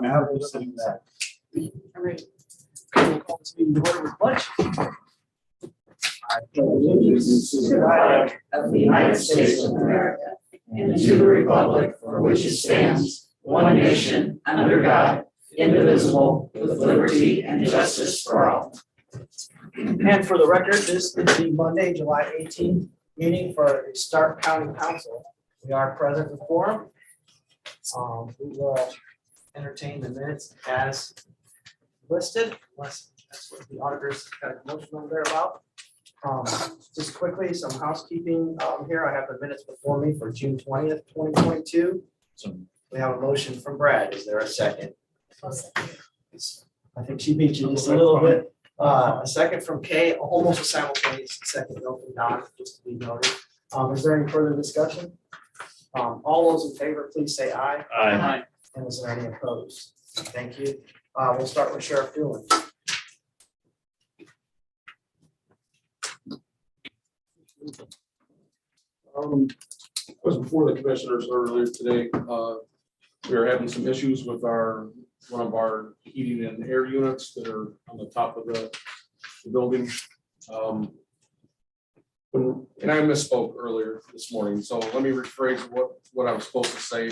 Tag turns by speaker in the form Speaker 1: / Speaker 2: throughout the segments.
Speaker 1: when I was sitting back.
Speaker 2: All right. We'll call this meeting to order with pledge.
Speaker 3: I pledge allegiance to the flag of the United States of America and to the republic for which it stands, one nation, under God, indivisible, with liberty and justice for all.
Speaker 2: And for the record, this is the Monday, July 18th meeting for the Starke County Council. We are present with quorum. We will entertain the minutes as listed, unless that's what the auditors got a motion over there about. Just quickly, some housekeeping here. I have the minutes before me for June 20th, 2022. So we have a motion from Brad. Is there a second? I think she beat you just a little bit. A second from Kay, almost a simultaneous second from Don, just to be noted. Is there any further discussion? All those in favor, please say aye.
Speaker 1: Aye.
Speaker 2: And is there any opposed? Thank you. We'll start with Sheriff Doolin.
Speaker 4: Was before the commissioners earlier today. We are having some issues with one of our heating and air units that are on the top of the building. And I misspoke earlier this morning, so let me rephrase what I was supposed to say.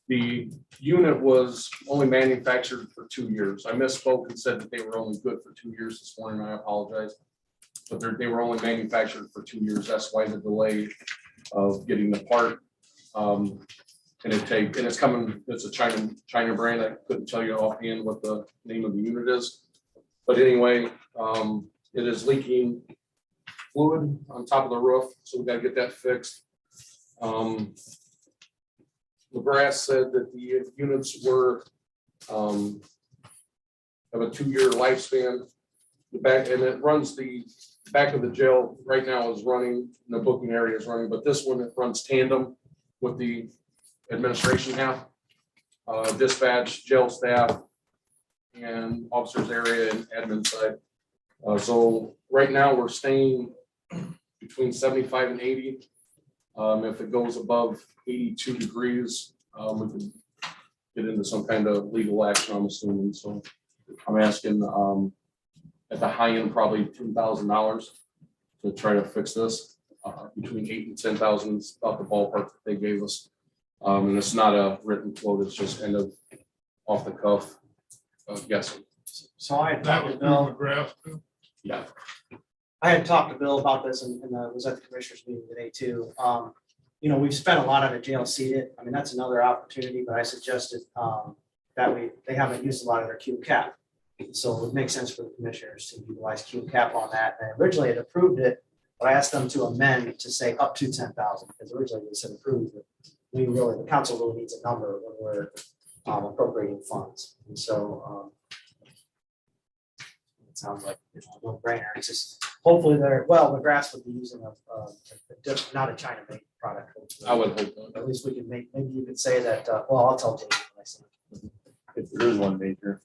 Speaker 4: The unit was only manufactured for 2 years. I misspoke and said that they were only good for 2 years this morning. I apologize. But they were only manufactured for 2 years. That's why the delay of getting the part. And it's coming, it's a China brand. I couldn't tell you offhand what the name of the unit is. But anyway, it is leaking fluid on top of the roof, so we gotta get that fixed. McGrath said that the units were have a 2-year lifespan. The back, and it runs the back of the jail right now is running, the booking area is running, but this one, it runs tandem with the administration half, dispatch, jail staff, and officers area and admin side. So right now we're staying between 75 and 80. If it goes above 82 degrees, we could get into some kind of legal action, I'm assuming. So I'm asking at the high end, probably $10,000 to try to fix this. Between $8,000 and $10,000 is about the ballpark that they gave us. And it's not a written quote, it's just kind of off the cuff guessing.
Speaker 2: So I had
Speaker 5: That
Speaker 2: talked
Speaker 5: was
Speaker 2: to Bill.
Speaker 5: McGrath.
Speaker 4: Yeah.
Speaker 2: I had talked to Bill about this and was at the commissioners meeting today too. You know, we've spent a lot on a jail seated. I mean, that's another opportunity, but I suggested that they haven't used a lot of their Q cap. So it would make sense for the commissioners to utilize Q cap on that. And originally it approved it, but I asked them to amend to say up to 10,000 because originally they said approved. But the council really needs a number when we're appropriating funds. And so it sounds like a no-brainer. It's just hopefully McGrath would be using not a China-made product.
Speaker 4: I would hope not.
Speaker 2: At least we can maybe you could say that, I'll tell Dave when I see him.
Speaker 1: If there is one major.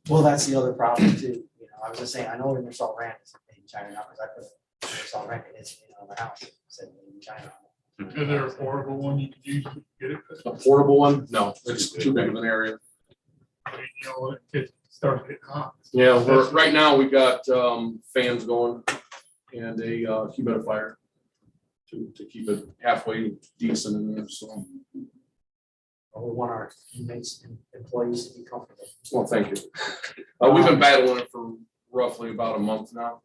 Speaker 2: Well, that's the other problem too. You know, I was just saying, I know Ingersoll Rand is made in China now because I put Ingersoll Rand in it, in the house. It said made in China.
Speaker 5: Is there a portable one you could use to get it?
Speaker 4: A portable one? No, it's too big of an area.
Speaker 5: You know, it starts getting hot.
Speaker 4: Yeah, right now we got fans going and a humidifier to keep it halfway decent in there. So,
Speaker 2: We want our inmates and employees to be comfortable.
Speaker 4: well, thank you. We've been battling it for roughly about a month now.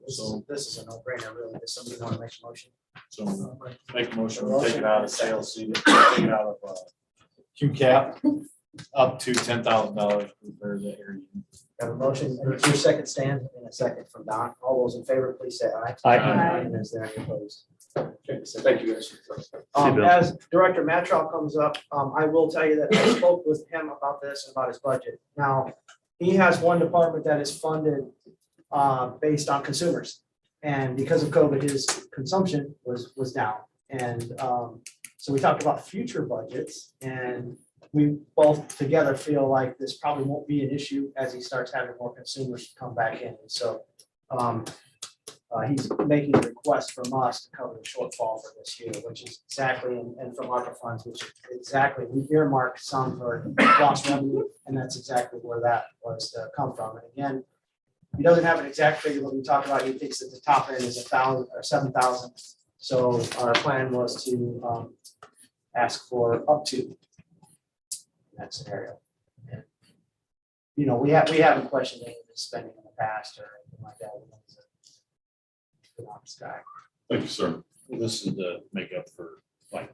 Speaker 2: This is a no-brainer, really. Does somebody want to make a motion?
Speaker 4: So
Speaker 1: Make a motion, we take it out of sales seat, take it out of Q cap, up to $10,000 to repair the area.
Speaker 2: Got a motion, and it's your second stand, and a second from Don. All those in favor, please say aye.
Speaker 1: Aye.
Speaker 2: And is there any opposed?
Speaker 4: okay, so thank you guys.
Speaker 1: Bill.
Speaker 2: As Director Matroll comes up, I will tell you that I spoke with him about this, and about his budget. Now, he has one department that is funded based on consumers. And because of COVID, his consumption was down. And so we talked about future budgets, and we both together feel like this probably won't be an issue as he starts having more consumers come back in. And so he's making a request from us to cover the shortfall for this year, which is exactly, and from ARPA funds, which is exactly, we earmarked some for lost revenue, and that's exactly where that was to come from. And again, he doesn't have an exact figure, but we talked about, he thinks that the top end is 1,000 or 7,000. So our plan was to ask for up to that scenario. And, you know, we haven't questioned any of the spending in the past or anything like that. We know he's a good honest guy.
Speaker 6: Thank you, sir.
Speaker 1: This is to make up for like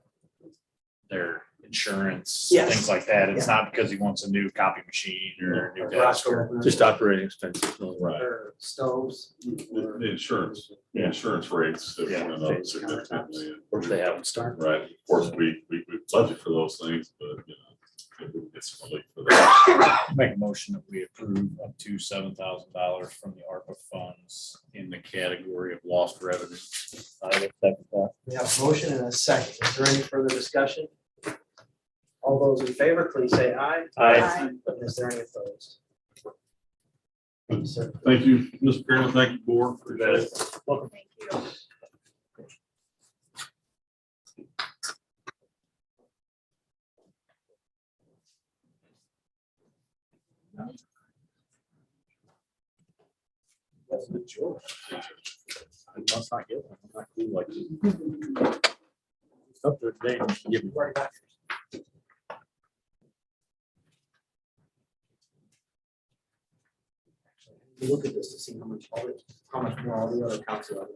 Speaker 1: their insurance,
Speaker 2: Yes.
Speaker 1: things like that. It's not because he wants a new copy machine or a new desk or.
Speaker 6: Just operating expenses. Right.
Speaker 2: Or stoves.
Speaker 6: The insurance, the
Speaker 1: Yeah.
Speaker 6: insurance rates that
Speaker 1: Yeah.
Speaker 6: went up significantly.
Speaker 1: Or do they have them start?
Speaker 6: Right. Of course, we budget for those things, but you know, it's relief for that.
Speaker 1: Make a motion that we approve up to $7,000 from the ARPA funds in the category of lost revenue. I would second that.
Speaker 2: We have a motion and a second. Is there any further discussion? All those in favor, please say aye.
Speaker 1: Aye.
Speaker 2: Is there any opposed? Sir.
Speaker 6: Thank you, Mr. Chairman. Thank you, board. Appreciate it.
Speaker 3: Thank you.
Speaker 1: That's the joy. I must not get one. I'm not cool like this. It's up to the day. Give me right back.
Speaker 2: You look at this to see how much more all the other accounts are.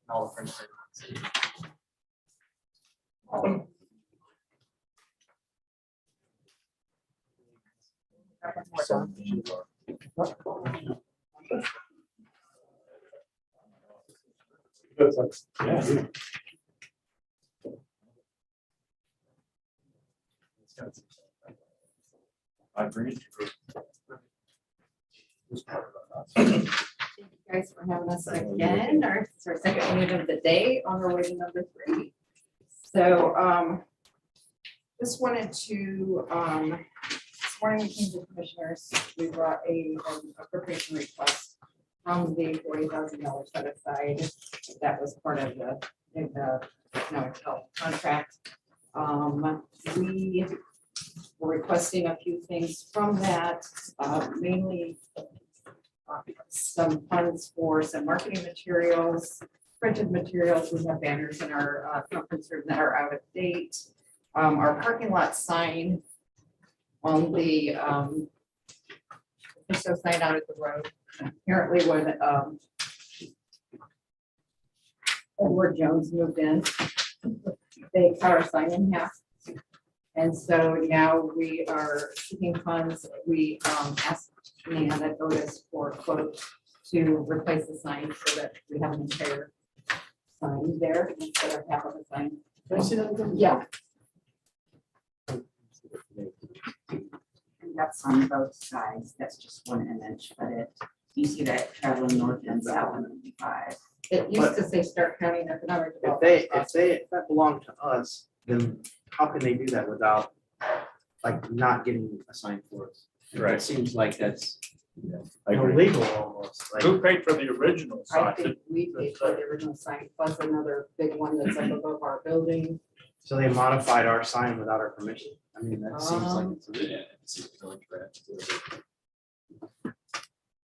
Speaker 2: All the French.
Speaker 1: Yeah. I bring it.
Speaker 3: Thank you guys for having us again. It's our second meeting of the day on our way to number 3. So just wanted to, this morning we came to commissioners, we brought a appropriation request from the $40,000 set aside. That was part of the economic health contract. We were requesting a few things from that, mainly some funds for some marketing materials, printed materials. We have banners in our conference room that are out of date. Our parking lot sign on the so sign out at the road. Apparently when Edward Jones moved in, they cut our sign in half. And so now we are seeking funds. We asked Amanda Otis for a quote to replace the sign so that we have an entire sign there instead of half of the sign.
Speaker 2: Can I see that again?
Speaker 3: Yeah.
Speaker 7: And that's on both sides. That's just one image, but you see that traveling north and south on 95.
Speaker 3: It used to say Starke County Economic
Speaker 2: If
Speaker 3: Development.
Speaker 2: if that belonged to us, then how can they do that without, like, not getting assigned for us?
Speaker 1: Right.
Speaker 2: It seems like that's
Speaker 1: I agree.
Speaker 2: illegal almost. Like,
Speaker 5: Who paid for the original
Speaker 3: I
Speaker 5: sign?
Speaker 3: think we paid for the original sign plus another big one that's up above our building.
Speaker 2: so they modified our sign without our permission? I mean, that seems like it's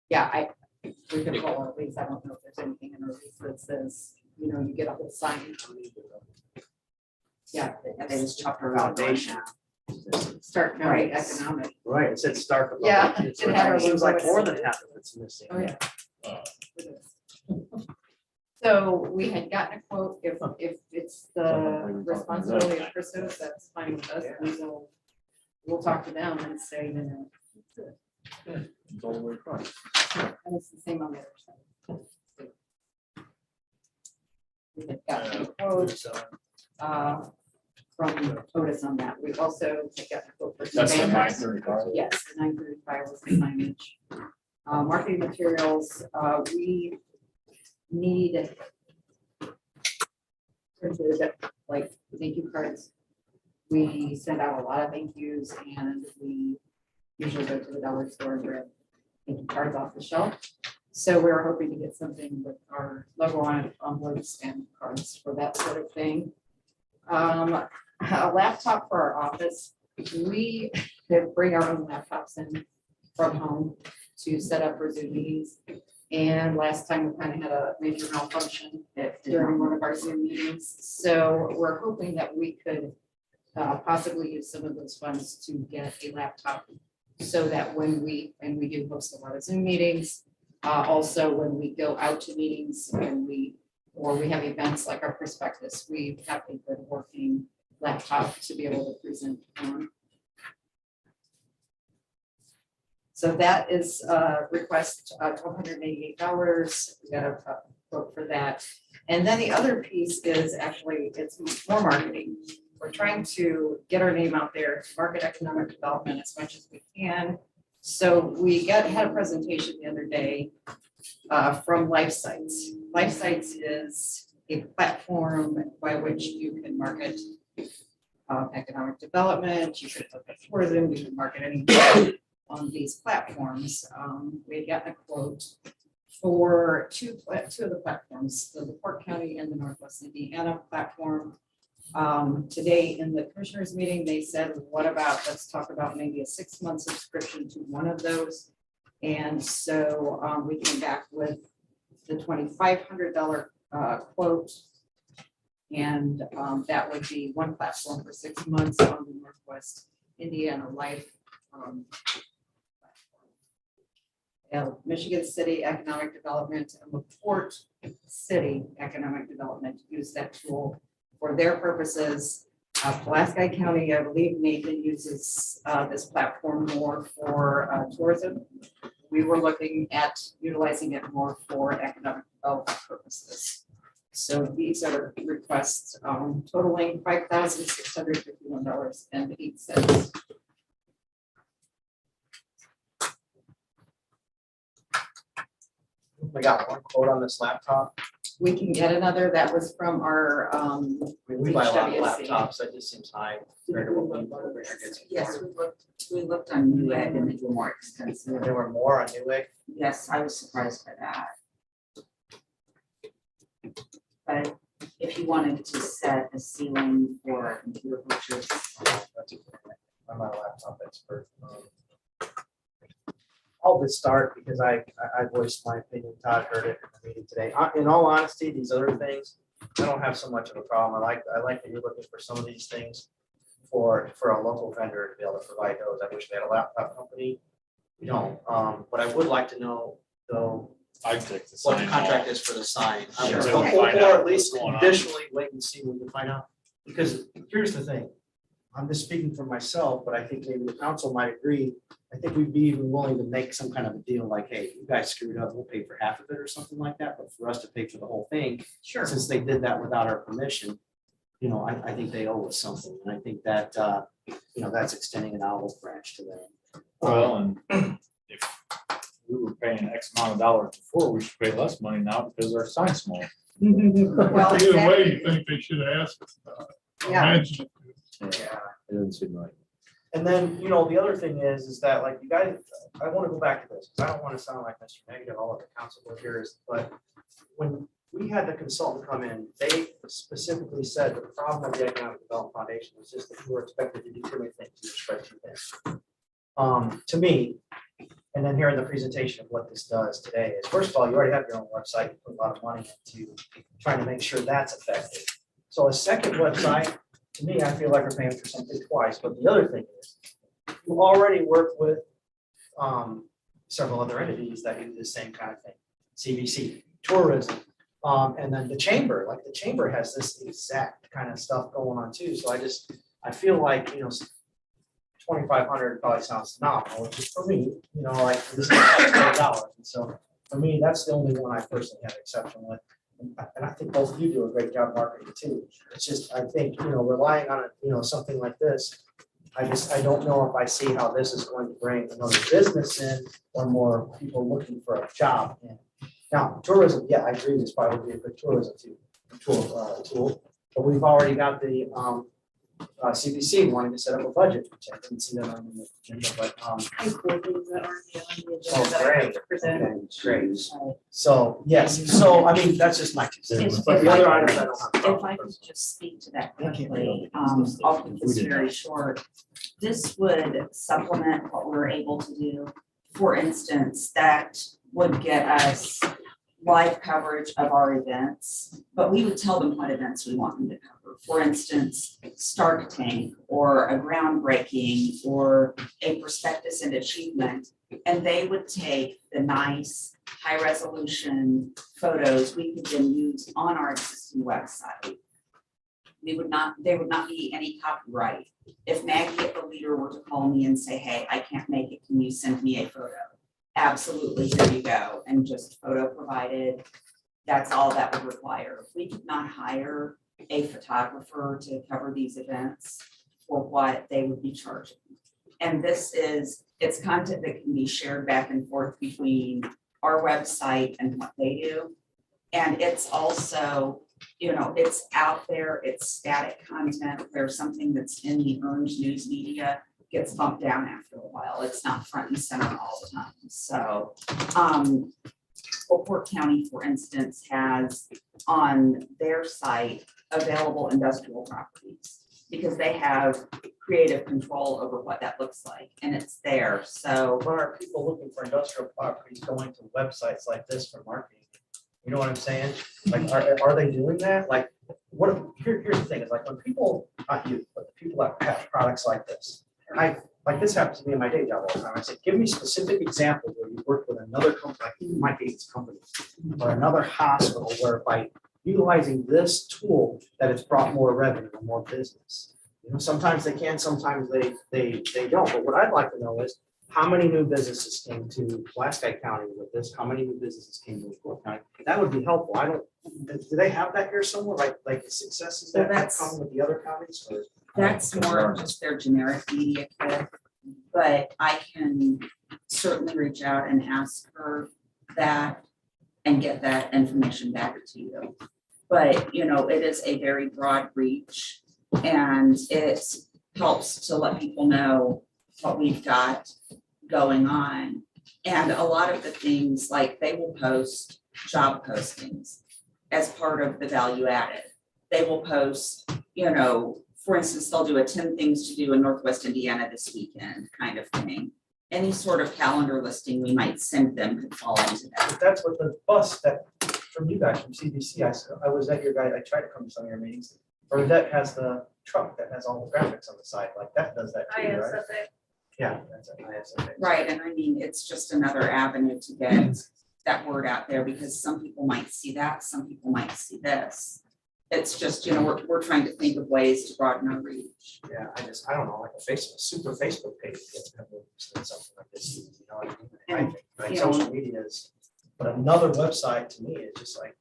Speaker 3: Yeah, we can call our lease. I don't know if there's anything in our lease that says, you know, you get a whole sign. Yeah.
Speaker 7: They just chopped her out.
Speaker 2: foundation.
Speaker 3: Starke County
Speaker 7: Right.
Speaker 3: Economic.
Speaker 2: Right, it said Starke. above
Speaker 3: Yeah,
Speaker 2: it.
Speaker 3: it had our
Speaker 2: It seems like
Speaker 3: logo.
Speaker 2: more than half of it's missing.
Speaker 3: Oh, yeah.
Speaker 1: Uh,
Speaker 3: So we had gotten a quote, if it's the responsibility of Christos, that's fine with us, we'll talk to them and say, you know.
Speaker 1: It's all the way across.
Speaker 3: And it's the same on the other side. We had gotten a quote, from Otis on that, we also got a quote for. some
Speaker 1: That's the
Speaker 3: banners.
Speaker 1: 935.
Speaker 3: Yes, the 935 was the signage. Marketing materials, we need printed, like, thank you cards. We send out a lot of thank yous and we usually go to the dollar store and grab taking cards off the shelf. So we're hoping to get something with our logo on it, envelopes and cards for that sort of thing. A laptop for our office. We could bring our own laptops in from home to set up for Zoom meetings. And last time we kind of had a major malfunction during one of our Zoom meetings. So we're hoping that we could possibly use some of those funds to get a laptop so that when we do host a lot of Zoom meetings, also when we go out to meetings and we have events like our prospectus, we have a good working laptop to be able to present on. So that is request $188. We got a quote for that. And then the other piece is actually, it's more marketing. We're trying to get our name out there, market economic development as much as we can. So we had a presentation the other day from Life Sites. Life Sites is a platform by which you can market economic development. You could look at tourism, you can market anything on these platforms. We had gotten a quote for two of the platforms, so the Port County and the Northwest Indiana platform. Today in the commissioners meeting, they said, what about, let's talk about maybe a 6-month subscription to one of those. And so we came back with the $2,500 quote. And that would be one platform for 6 months on the Northwest Indiana Life. Michigan City Economic Development and LaPorte City Economic Development use that tool for their purposes. Pulaski County, I believe Nathan uses this platform more for tourism. We were looking at utilizing it more for economic development purposes. So these are requests totaling $5,651.08.
Speaker 2: We got one quote on this laptop.
Speaker 3: We can get another. That was from our.
Speaker 2: We buy a lot of
Speaker 3: HWC.
Speaker 2: laptops. That just seems high compared to what we get.
Speaker 7: Yes, we looked on Newegg and they were more expensive.
Speaker 2: There were more on Newegg.
Speaker 7: Yes, I was surprised by that. But if you wanted to set a ceiling for computer purchase,
Speaker 2: I'm not a laptop expert. I'll just start because I voiced my opinion. Todd heard it in the meeting today. In all honesty, these other things, I don't have so much of a problem. I like that you're looking for some of these things for a local vendor to be able to provide those. I wish we had a laptop company. We don't. But I would like to know though
Speaker 1: I'd take the
Speaker 2: what the
Speaker 1: sign
Speaker 2: contract
Speaker 1: off.
Speaker 2: is for the sign.
Speaker 1: Sure.
Speaker 2: Or
Speaker 1: Find out
Speaker 2: at least
Speaker 1: what's going on.
Speaker 2: conditionally wait and see what we can find out. Because here's the thing. I'm just speaking for myself, but I think maybe the council might agree. I think we'd be even willing to make some kind of a deal like, hey, you guys screwed up, we'll pay for half of it or something like that. But for us to pay for the whole thing,
Speaker 3: Sure.
Speaker 2: since they did that without our permission, you know, I think they owe us something. And I think that, you know, that's extending an olive branch to them.
Speaker 1: Well, and if we were paying X amount of dollars before, we should pay less money now because our sign's small.
Speaker 3: Well,
Speaker 5: Either way,
Speaker 3: exactly.
Speaker 5: you think they should ask us about it.
Speaker 3: Yeah.
Speaker 5: Imagine.
Speaker 2: Yeah.
Speaker 1: It doesn't seem right.
Speaker 2: And then, you know, the other thing is that like you guys, I want to go back to this, because I don't want to sound like Mr. Negative, all of the council here is, but when we had the consultant come in, they specifically said the problem with the Economic Development Foundation was just that you were expected to do too many things, you spread too thin. To me, and then hearing the presentation of what this does today is, first of all, you already have your own website, you put a lot of money into trying to make sure that's effective. So a second website, to me, I feel like we're paying for something twice, but the other thing is, you already work with several other entities that do the same kind of thing, CVC, tourism, and then the chamber, like the chamber has this exact kind of stuff going on too, so I feel like, you know, $2,500 probably sounds nominal, which is for me, you know, like this is $20, and so for me, that's the only one I personally have exception with. And I think both of you do a great job marketing too. It's just, I think, you know, relying on, you know, something like this, I don't know if I see how this is going to bring another business in or more people looking for a job in. Now, tourism, yeah, I agree, this probably would be a good tourism tool, but we've already got the CBC wanted to set up a budget, which I didn't see that on the agenda, but,
Speaker 3: I have 4 things that aren't on the
Speaker 2: oh,
Speaker 3: agenda that I have
Speaker 2: great.
Speaker 3: to present.
Speaker 2: Okay, great. So, yes, so, I mean, that's just my 2 cents, but the other items I don't have. a
Speaker 7: If
Speaker 2: problem
Speaker 7: I
Speaker 2: with.
Speaker 7: could just speak to that
Speaker 2: Thank you.
Speaker 7: quickly, I'll keep this very short. This would supplement what we're able to do. For instance, that would get us live coverage of our events, but we would tell them what events we want them to cover. For instance, Starke Tank or a groundbreaking or a prospectus and achievement. And they would take the nice high resolution photos we could then use on our existing website. There would not be any copyright. If Maggie at the leader were to call me and say, hey, I can't make it, can you send me a photo? Absolutely, here you go, and just photo provided. That's all that would require. If we could not hire a photographer to cover these events for what they would be charging. And it's content that can be shared back and forth between our website and what they do. And it's also, it's out there, it's static content. If there's something that's in the earned news media, gets bumped down after a while. It's not front and center all the time. So Oakport County, for instance, has on their site available industrial properties because they have creative control over what that looks like, and it's there. So
Speaker 2: But are people looking for industrial properties going to websites like this for marketing? You know what I'm saying? Like, are they doing that? Like, here's the thing, is like when people, not you, but the people that have products like this, like this happens to me in my day job all the time. I say, give me specific examples where you work with another company, like my Gates company, or another hospital where by utilizing this tool that it's brought more revenue and more business. Sometimes they can, sometimes they don't. But what I'd like to know is how many new businesses came to Pulaski County with this? How many new businesses came to Oakport County? That would be helpful. Do they have that here somewhere? Like the successes that have come with the other counties? Or?
Speaker 7: that's more of just their generic media kit. But I can certainly reach out and ask her that and get that information back to you. But, it is a very broad reach and it helps to let people know what we've got going on. And a lot of the things, like they will post job postings as part of the value added. They will post, for instance, they'll do a 10 things to do in Northwest Indiana this weekend kind of thing. Any sort of calendar listing we might send them could fall into that.
Speaker 2: But that's what the bus that from you guys from CBC, I was at your guy, I tried to come to some of your meetings. Or that has the truck that has all the graphics on the side, like that does that too, right? Yeah, that's an ISFA.
Speaker 7: Right, and I mean, it's just another avenue to get that word out there because some people might see that, some people might see this. It's just, we're trying to think of ways to broaden our reach.
Speaker 2: Yeah, I don't know, like a super Facebook page gets something like this, you know what I mean? I think, like social media is, but another website to me is just like,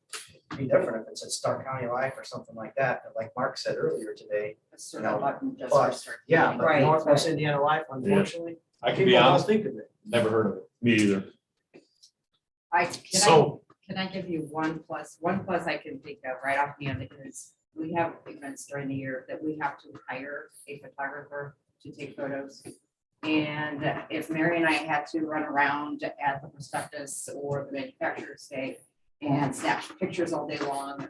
Speaker 2: it'd be different if it's at Starke County Life or something like that, but like Mark said earlier today. Yeah, but
Speaker 7: Right,
Speaker 2: Northwest Indiana Life, unfortunately,
Speaker 1: I can be
Speaker 2: people don't
Speaker 1: honest,
Speaker 2: think of it.
Speaker 1: never heard of it.
Speaker 6: Me either.
Speaker 8: Can I give you one plus I can think of right off the end is we have events during the year that we have to hire a photographer to take photos. And if Mary and I had to run around at the prospectus or the manufacturer's day and snap pictures all day long,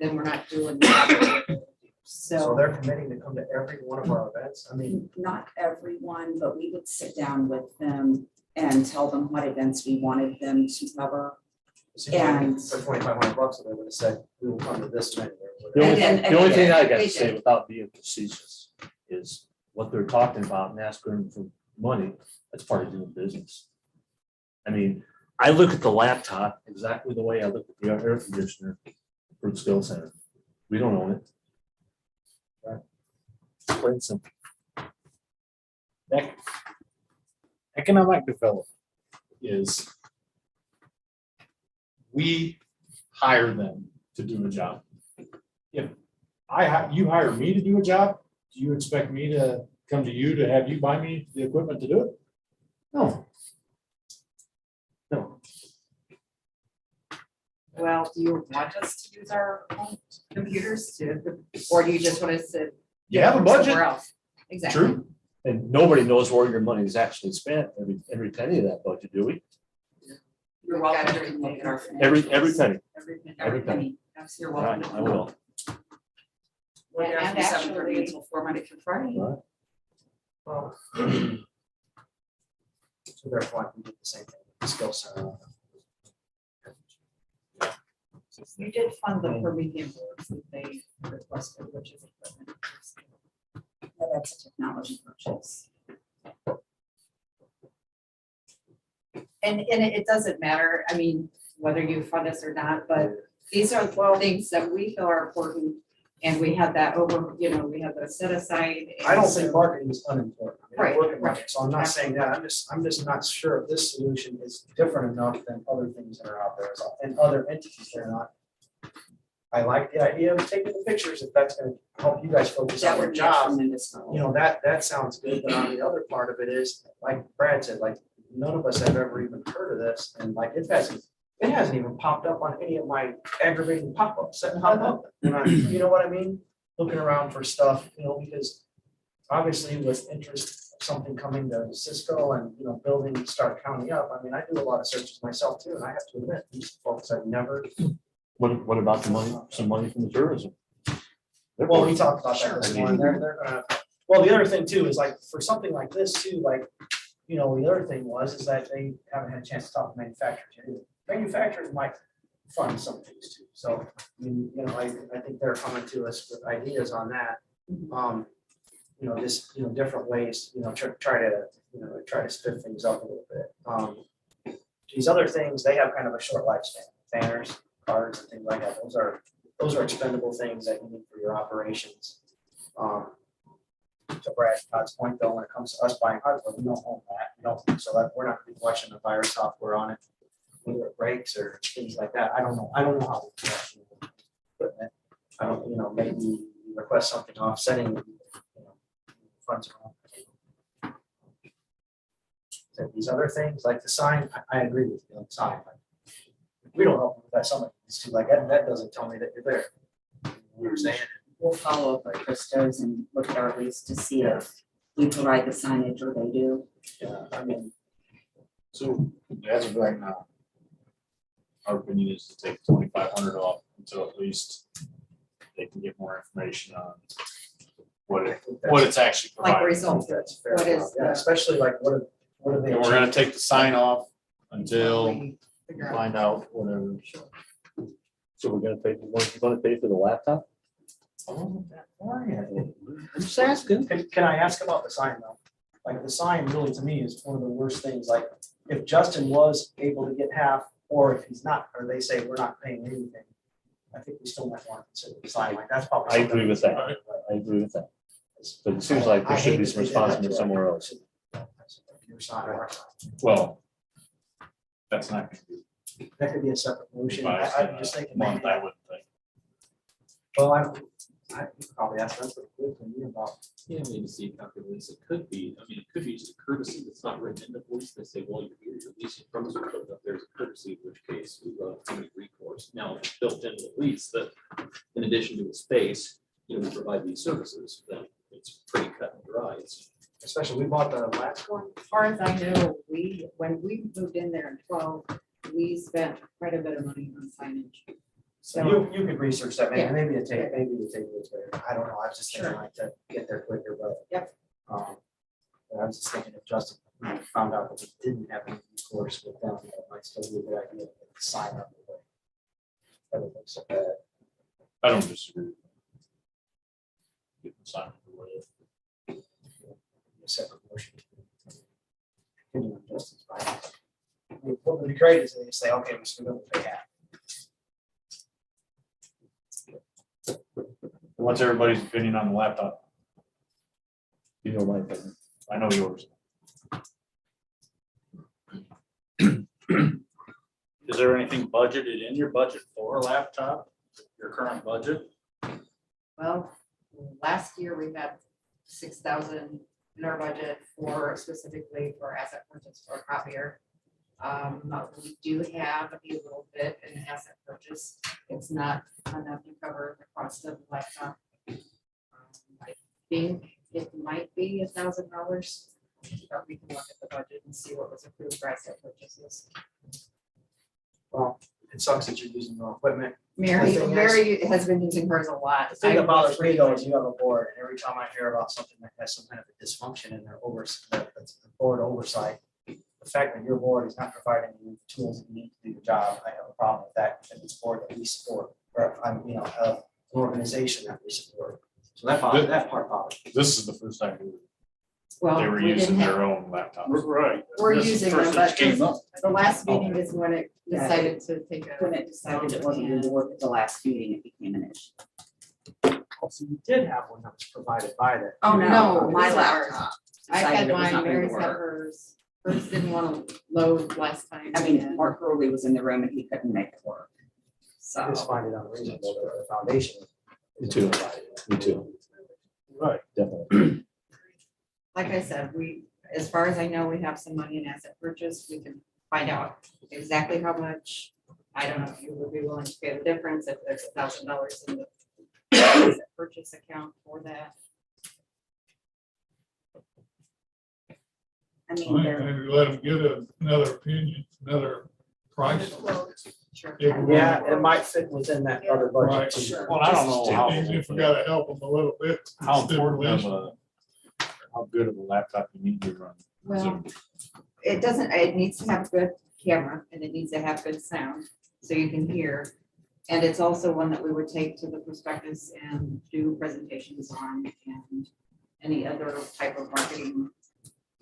Speaker 8: then we're not doing that.
Speaker 2: So they're committing to come to every one of our events. I mean,
Speaker 7: Not everyone, but we would sit down with them and tell them what events we wanted them to cover. And-
Speaker 2: for $2,500, they would have said, we will come to this many. or
Speaker 9: The
Speaker 2: whatever.
Speaker 9: only,
Speaker 7: And
Speaker 9: the only
Speaker 7: they
Speaker 9: thing
Speaker 7: did.
Speaker 9: I got
Speaker 7: They
Speaker 9: to say
Speaker 7: did.
Speaker 9: without being facetious is what they're talking about and asking them for money, that's part of doing business. I mean, I look at the laptop exactly the way I look at the air conditioner for the skill center. We don't own it. Right? It's plain simple.
Speaker 1: Economic development is we hire them to do a job. If you hire me to do a job, do you expect me to come to you to have you buy me the equipment to do it? No. No.
Speaker 8: Well, do you want us to use our own computers or do you just want us to
Speaker 1: You have a
Speaker 8: from
Speaker 1: budget.
Speaker 8: somewhere else. Exactly.
Speaker 1: True.
Speaker 9: And nobody knows where your money is actually spent, every penny of that budget, do we?
Speaker 7: You're welcome to look at our
Speaker 9: Every
Speaker 7: financials.
Speaker 9: penny.
Speaker 7: Every penny. Yes, you're welcome.
Speaker 9: Right, I will.
Speaker 7: We're there
Speaker 8: And
Speaker 7: from 7:30
Speaker 8: actually-
Speaker 7: until 4 Monday through Friday.
Speaker 9: Right.
Speaker 2: Well, so therefore I can do the same thing, with the skill center.
Speaker 8: You did fund the Promethean boards that they requested, which is equipment.
Speaker 7: Yeah, that's a technology purchase.
Speaker 8: And it doesn't matter, I mean, whether you fund us or not, but these are things that we feel are important. And we have that over, we have the set aside.
Speaker 2: I don't
Speaker 8: and
Speaker 2: think
Speaker 8: so-
Speaker 2: marketing is unimportant. I mean, I
Speaker 8: Right,
Speaker 2: work in
Speaker 8: right.
Speaker 2: marketing, so I'm not saying that, I'm just not sure if this solution is different enough than other things that are out there and other entities that are not. I like the idea of taking the pictures, if that's gonna help you guys focus on
Speaker 7: That
Speaker 2: your
Speaker 7: would be a
Speaker 2: job.
Speaker 7: tremendous help.
Speaker 2: That sounds good, but on the other part of it is, like Brad said, like, none of us have ever even heard of this, and like, it hasn't even popped up on any of my aggravating pop-ups that pop up. You know what I mean? Looking around for stuff, because obviously with interest of something coming to Cisco and, building Starke County up, I mean, I do a lot of searches myself too, and I have to admit, these folks I've never.
Speaker 9: What about the money, some money from the tourism?
Speaker 2: Well, we talked about that this morning, they're gonna, well, the other thing too is like, for something like this too, like, the other thing is that they haven't had a chance to talk to manufacturers yet. Manufacturers might fund some things too, so, I mean, I think they're coming to us with ideas on that. Just, different ways, try to spiff things up a little bit. These other things, they have kind of a short lifespan, banners, cards and things like that, those are expendable things that you need for your operations. To Brad Todd's point though, when it comes to us buying hardware, we don't own that, so that we're not gonna be watching the virus software on it. Whether it breaks or things like that, I don't know how. We actually equipment. I don't, maybe you request something offsetting, funds around. So these other things, like the sign, I agree with you on the sign. Like, we don't help with that, somebody needs to, like, that doesn't tell me that you're there. We were saying.
Speaker 7: We'll follow up with Christos and look at our lease to see if we provide the signage or they do.
Speaker 2: I mean,
Speaker 1: So as of right now, our opinion is to take 2,500 off until at least they can get more information on what it's actually
Speaker 8: Like
Speaker 1: providing.
Speaker 8: results.
Speaker 2: that's fair.
Speaker 8: What is
Speaker 2: Yeah, especially like, what are they?
Speaker 1: And we're gonna take the sign off until
Speaker 8: We figure out.
Speaker 1: find out whatever.
Speaker 9: So we're gonna pay, you're gonna pay for the laptop? I'm just asking.
Speaker 2: Can I ask about the sign though? Like the sign really to me is one of the worst things, like if Justin was able to get half, or if he's not, or they say we're not paying anything. I think we still might want to consider the sign, like that's probably.
Speaker 9: I agree with that. I agree with that. But it seems like there should be some responsibility somewhere else.
Speaker 2: Your sign, our sign.
Speaker 1: Well, that's not gonna be
Speaker 2: That could be a separate motion. I'm just
Speaker 1: a
Speaker 2: thinking.
Speaker 1: month,
Speaker 2: maybe-
Speaker 1: I wouldn't think.
Speaker 2: Well, I probably asked them about.
Speaker 10: Yeah, I mean, to see calculations, it could be, it could be just a courtesy that's not written in the lease, they say, well, you're leasing from us, but there's a courtesy, in which case we will have recourse. Now, it's built into the lease that in addition to a space, we provide these services, then it's pretty cut and dry. It's
Speaker 2: Especially, we bought the last one.
Speaker 8: As far as I know, when we moved in there in 12, we spent quite a bit of money on signage.
Speaker 2: So you could research that,
Speaker 8: Yeah.
Speaker 2: maybe it take this way. I don't know, I was just thinking
Speaker 8: Sure.
Speaker 2: like to get there quicker, but.
Speaker 8: Yep.
Speaker 2: But I was just thinking if Justin found out that we didn't have any recourse with them, that might still be a good idea to sign up. That would look so bad.
Speaker 1: I don't disagree. Get the sign away.
Speaker 2: A separate motion. Continue on Justin's fine. What would be great is they say, okay, we're still going to pay half.
Speaker 1: What's everybody's opinion on the laptop?
Speaker 9: You know my opinion.
Speaker 1: I know yours.
Speaker 11: Is there anything budgeted in your budget for a laptop, your current budget?
Speaker 8: Well, last year we had 6,000 in our budget specifically for asset purchase for a copier. We do have a little bit in asset purchase. It's not enough to cover the cost of the laptop. I think it might be $1,000. But we can look at the budget and see what was approved for asset purchases.
Speaker 2: Well, it sucks that you're using your equipment.
Speaker 8: Mary,
Speaker 2: The thing is-
Speaker 8: Mary has been using hers a lot.
Speaker 2: The thing that bothers me though is you have a board, and every time I hear about something that has some kind of a dysfunction in their that's the board oversight, the fact that your board is not providing you with the tools that you need to do your job, I have a problem with that, and it's a board that we support, or I'm, an organization that we support. So that part bothers me.
Speaker 1: This is the first time they
Speaker 8: Well,
Speaker 1: were
Speaker 8: we
Speaker 1: using
Speaker 8: didn't have,
Speaker 1: their own laptops.
Speaker 11: Right.
Speaker 8: we're
Speaker 11: This is
Speaker 8: using
Speaker 11: first
Speaker 8: them,
Speaker 11: it
Speaker 8: but
Speaker 11: came up.
Speaker 8: the last meeting is when it decided to take
Speaker 7: When
Speaker 8: a.
Speaker 7: it decided it wasn't going to work at the last meeting, it became an issue.
Speaker 2: So you did have one that was provided by the.
Speaker 7: Oh,
Speaker 8: No,
Speaker 7: no, my
Speaker 8: this is ours.
Speaker 7: laptop.
Speaker 8: I
Speaker 7: decided
Speaker 8: had
Speaker 7: it was
Speaker 8: mine,
Speaker 7: not gonna
Speaker 8: Mary's had
Speaker 7: work.
Speaker 8: hers. Hers didn't want to load last time.
Speaker 7: I mean, Mark Hurley was in the room and he couldn't make it work.
Speaker 2: I
Speaker 7: So,
Speaker 2: just find it unreasonable that the foundation.
Speaker 9: Me too. Me too.
Speaker 11: Right.
Speaker 9: Definitely.
Speaker 8: Like I said, as far as I know, we have some money in asset purchase. We can find out exactly how much. I don't know if you would be willing to pay the difference if there's $1,000 in the asset purchase account for that.
Speaker 7: I mean, they're,
Speaker 5: Maybe let them get another opinion, another price.
Speaker 8: Sure.
Speaker 2: Yeah, it might fit within that other budget
Speaker 5: Right.
Speaker 2: too.
Speaker 1: Well, I don't know how,
Speaker 5: Even if we gotta help them a little bit.
Speaker 1: how important how good of a laptop you need to run.
Speaker 8: Well,
Speaker 1: Zoom.
Speaker 8: it needs to have a good camera and it needs to have good sound so you can hear. And it's also one that we would take to the prospectus and do presentations on and any other type of marketing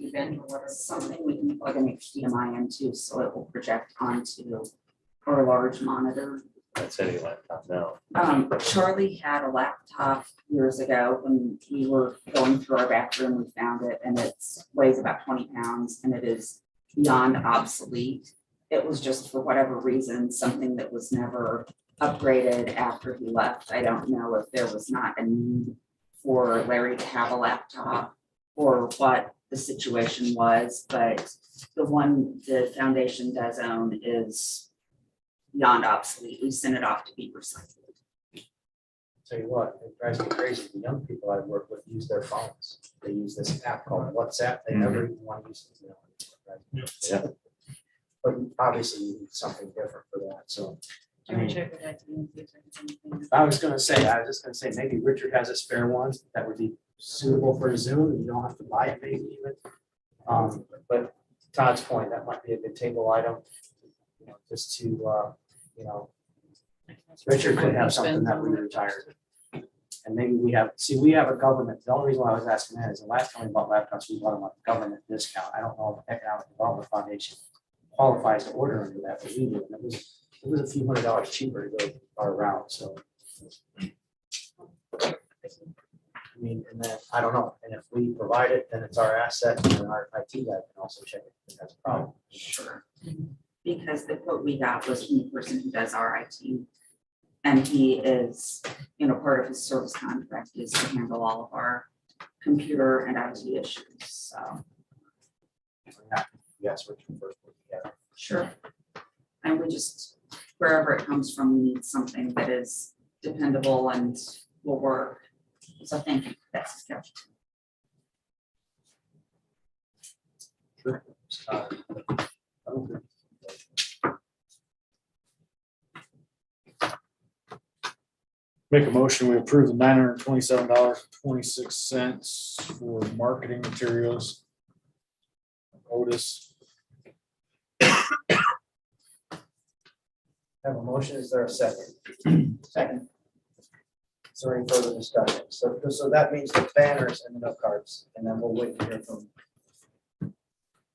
Speaker 8: event or whatever.
Speaker 7: something we can plug an HDMI into so it will project onto our large monitor.
Speaker 9: That's any laptop now.
Speaker 7: Charlie had a laptop years ago when we were going through our bathroom, we found it and it weighs about 20 pounds and it is beyond obsolete. It was just for whatever reason, something that was never upgraded after he left. I don't know if there was not a need for Larry to have a laptop or what the situation was, but the one the foundation does own is beyond obsolete. We sent it off to be recycled.
Speaker 2: Tell you what, it drives me crazy. The young people I work with use their phones. They use this app called WhatsApp. They never even want to use it.
Speaker 9: Yeah.
Speaker 2: But obviously you need something different for that, so.
Speaker 8: Can we check with that to see if there's anything?
Speaker 2: I was just gonna say, maybe Richard has a spare one that would be suitable for Zoom, and you don't have to buy it maybe even. But Todd's point, that might be a good table item, just to, Richard could have something that we retired. And maybe we have a government, the only reason why I was asking that is the last time we bought laptops, we bought them on a government discount. I don't know if Economic Development Foundation qualifies to order under that, but we do, and it was a few $100s cheaper to go our route, so. I mean, and then, I don't know, and if we provide it, then it's our asset, and our IT guy can also check it, if that's a problem.
Speaker 7: Sure. Because the quote we got was from the person who does our IT. And he is, part of his service contract is to handle all of our computer and IT issues, so.
Speaker 2: Yes, Richard first. Yeah.
Speaker 7: Sure. And we just, wherever it comes from, we need something that is dependable and will work. So thank you, that's his couch.
Speaker 1: Make a motion, we approve the $927.26 for marketing materials. Otis.
Speaker 2: Have a motion, is there a second? Second. Is there any further discussion? So that means the banners and the note cards, and then we'll wait to hear from.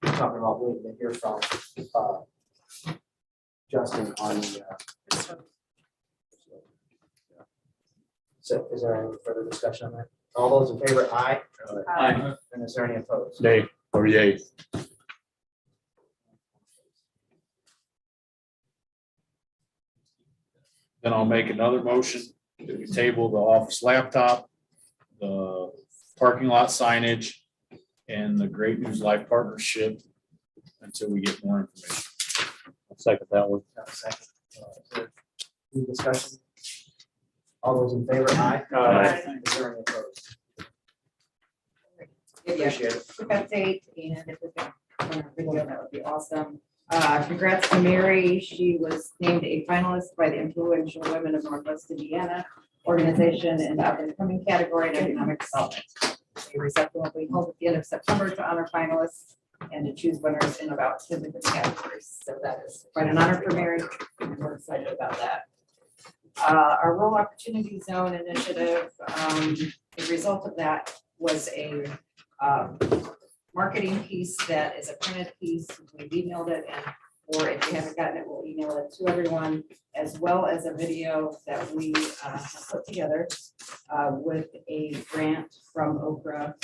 Speaker 2: Talking about waiting to hear from, Justin on the. So is there any further discussion on that? All those in favor, aye?
Speaker 11: Aye.
Speaker 2: And is there any opposed?
Speaker 1: Nay, or yay. Then I'll make another motion that we table the office laptop, the parking lot signage, and the Great News Life Partnership until we get more information. I'll second that one.
Speaker 2: Have a second. Any discussion? All those in favor, aye?
Speaker 1: Aye.
Speaker 2: Is there any opposed?
Speaker 8: give you a
Speaker 2: Appreciate it.
Speaker 8: quick update, and if we can run a video, that would be awesome. Congrats to Mary. She was named a finalist by the Influential Women of Northwest Indiana organization in the up and coming category in economic development. A reception will be held at the end of September to honor finalists and to choose winners in about 10 different categories. So that is quite an honor for Mary, and we're excited about that. Our Rural Opportunity Zone initiative, the result of that was a marketing piece that is a printed piece. We've emailed it, and or if you haven't gotten it, we'll email it to everyone, as well as a video that we have put together with a grant from Okra.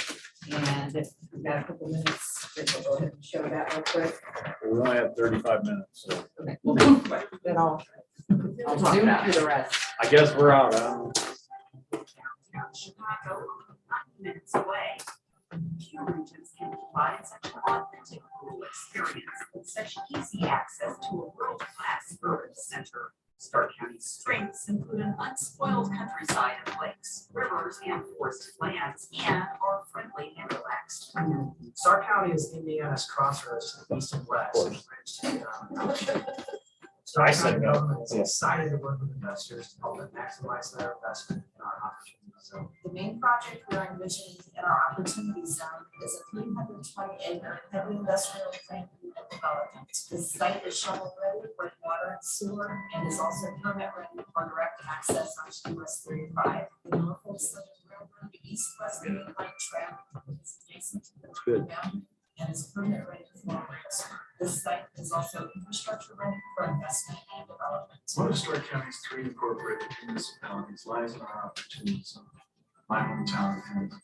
Speaker 8: And if we've got a couple minutes, Rich will go ahead and show that real quick.
Speaker 6: We only have 35 minutes, so
Speaker 8: Okay. Then I'll zoom through the rest.
Speaker 6: I guess we're out. Huh?
Speaker 3: Chicago, 9 minutes away. Few regions can provide such an authentic rural experience with such easy access to a world-class urban center. Starke County's strengths include an unspoiled countryside of lakes, rivers, and forest lands, and are friendly and relaxed.
Speaker 2: Starke County is Indiana's crossroads to the east and west. Starke County government is excited to work with investors to help them maximize their investment in our opportunities. So
Speaker 3: The main project we're envisioning in our opportunity zone is a 320-acre heavy industrial plant and development. The site is shovel ready with water and sewer, and is also permit ready for direct access on US 35. The Norfolk Southern Railroad east-west main line track is adjacent to the boundary and is permit ready for rails. This site is also infrastructure ready for investment and development.
Speaker 12: One of Starke County's 3 incorporated municipalities lies in our opportunity zone. My hometown of Hamilton.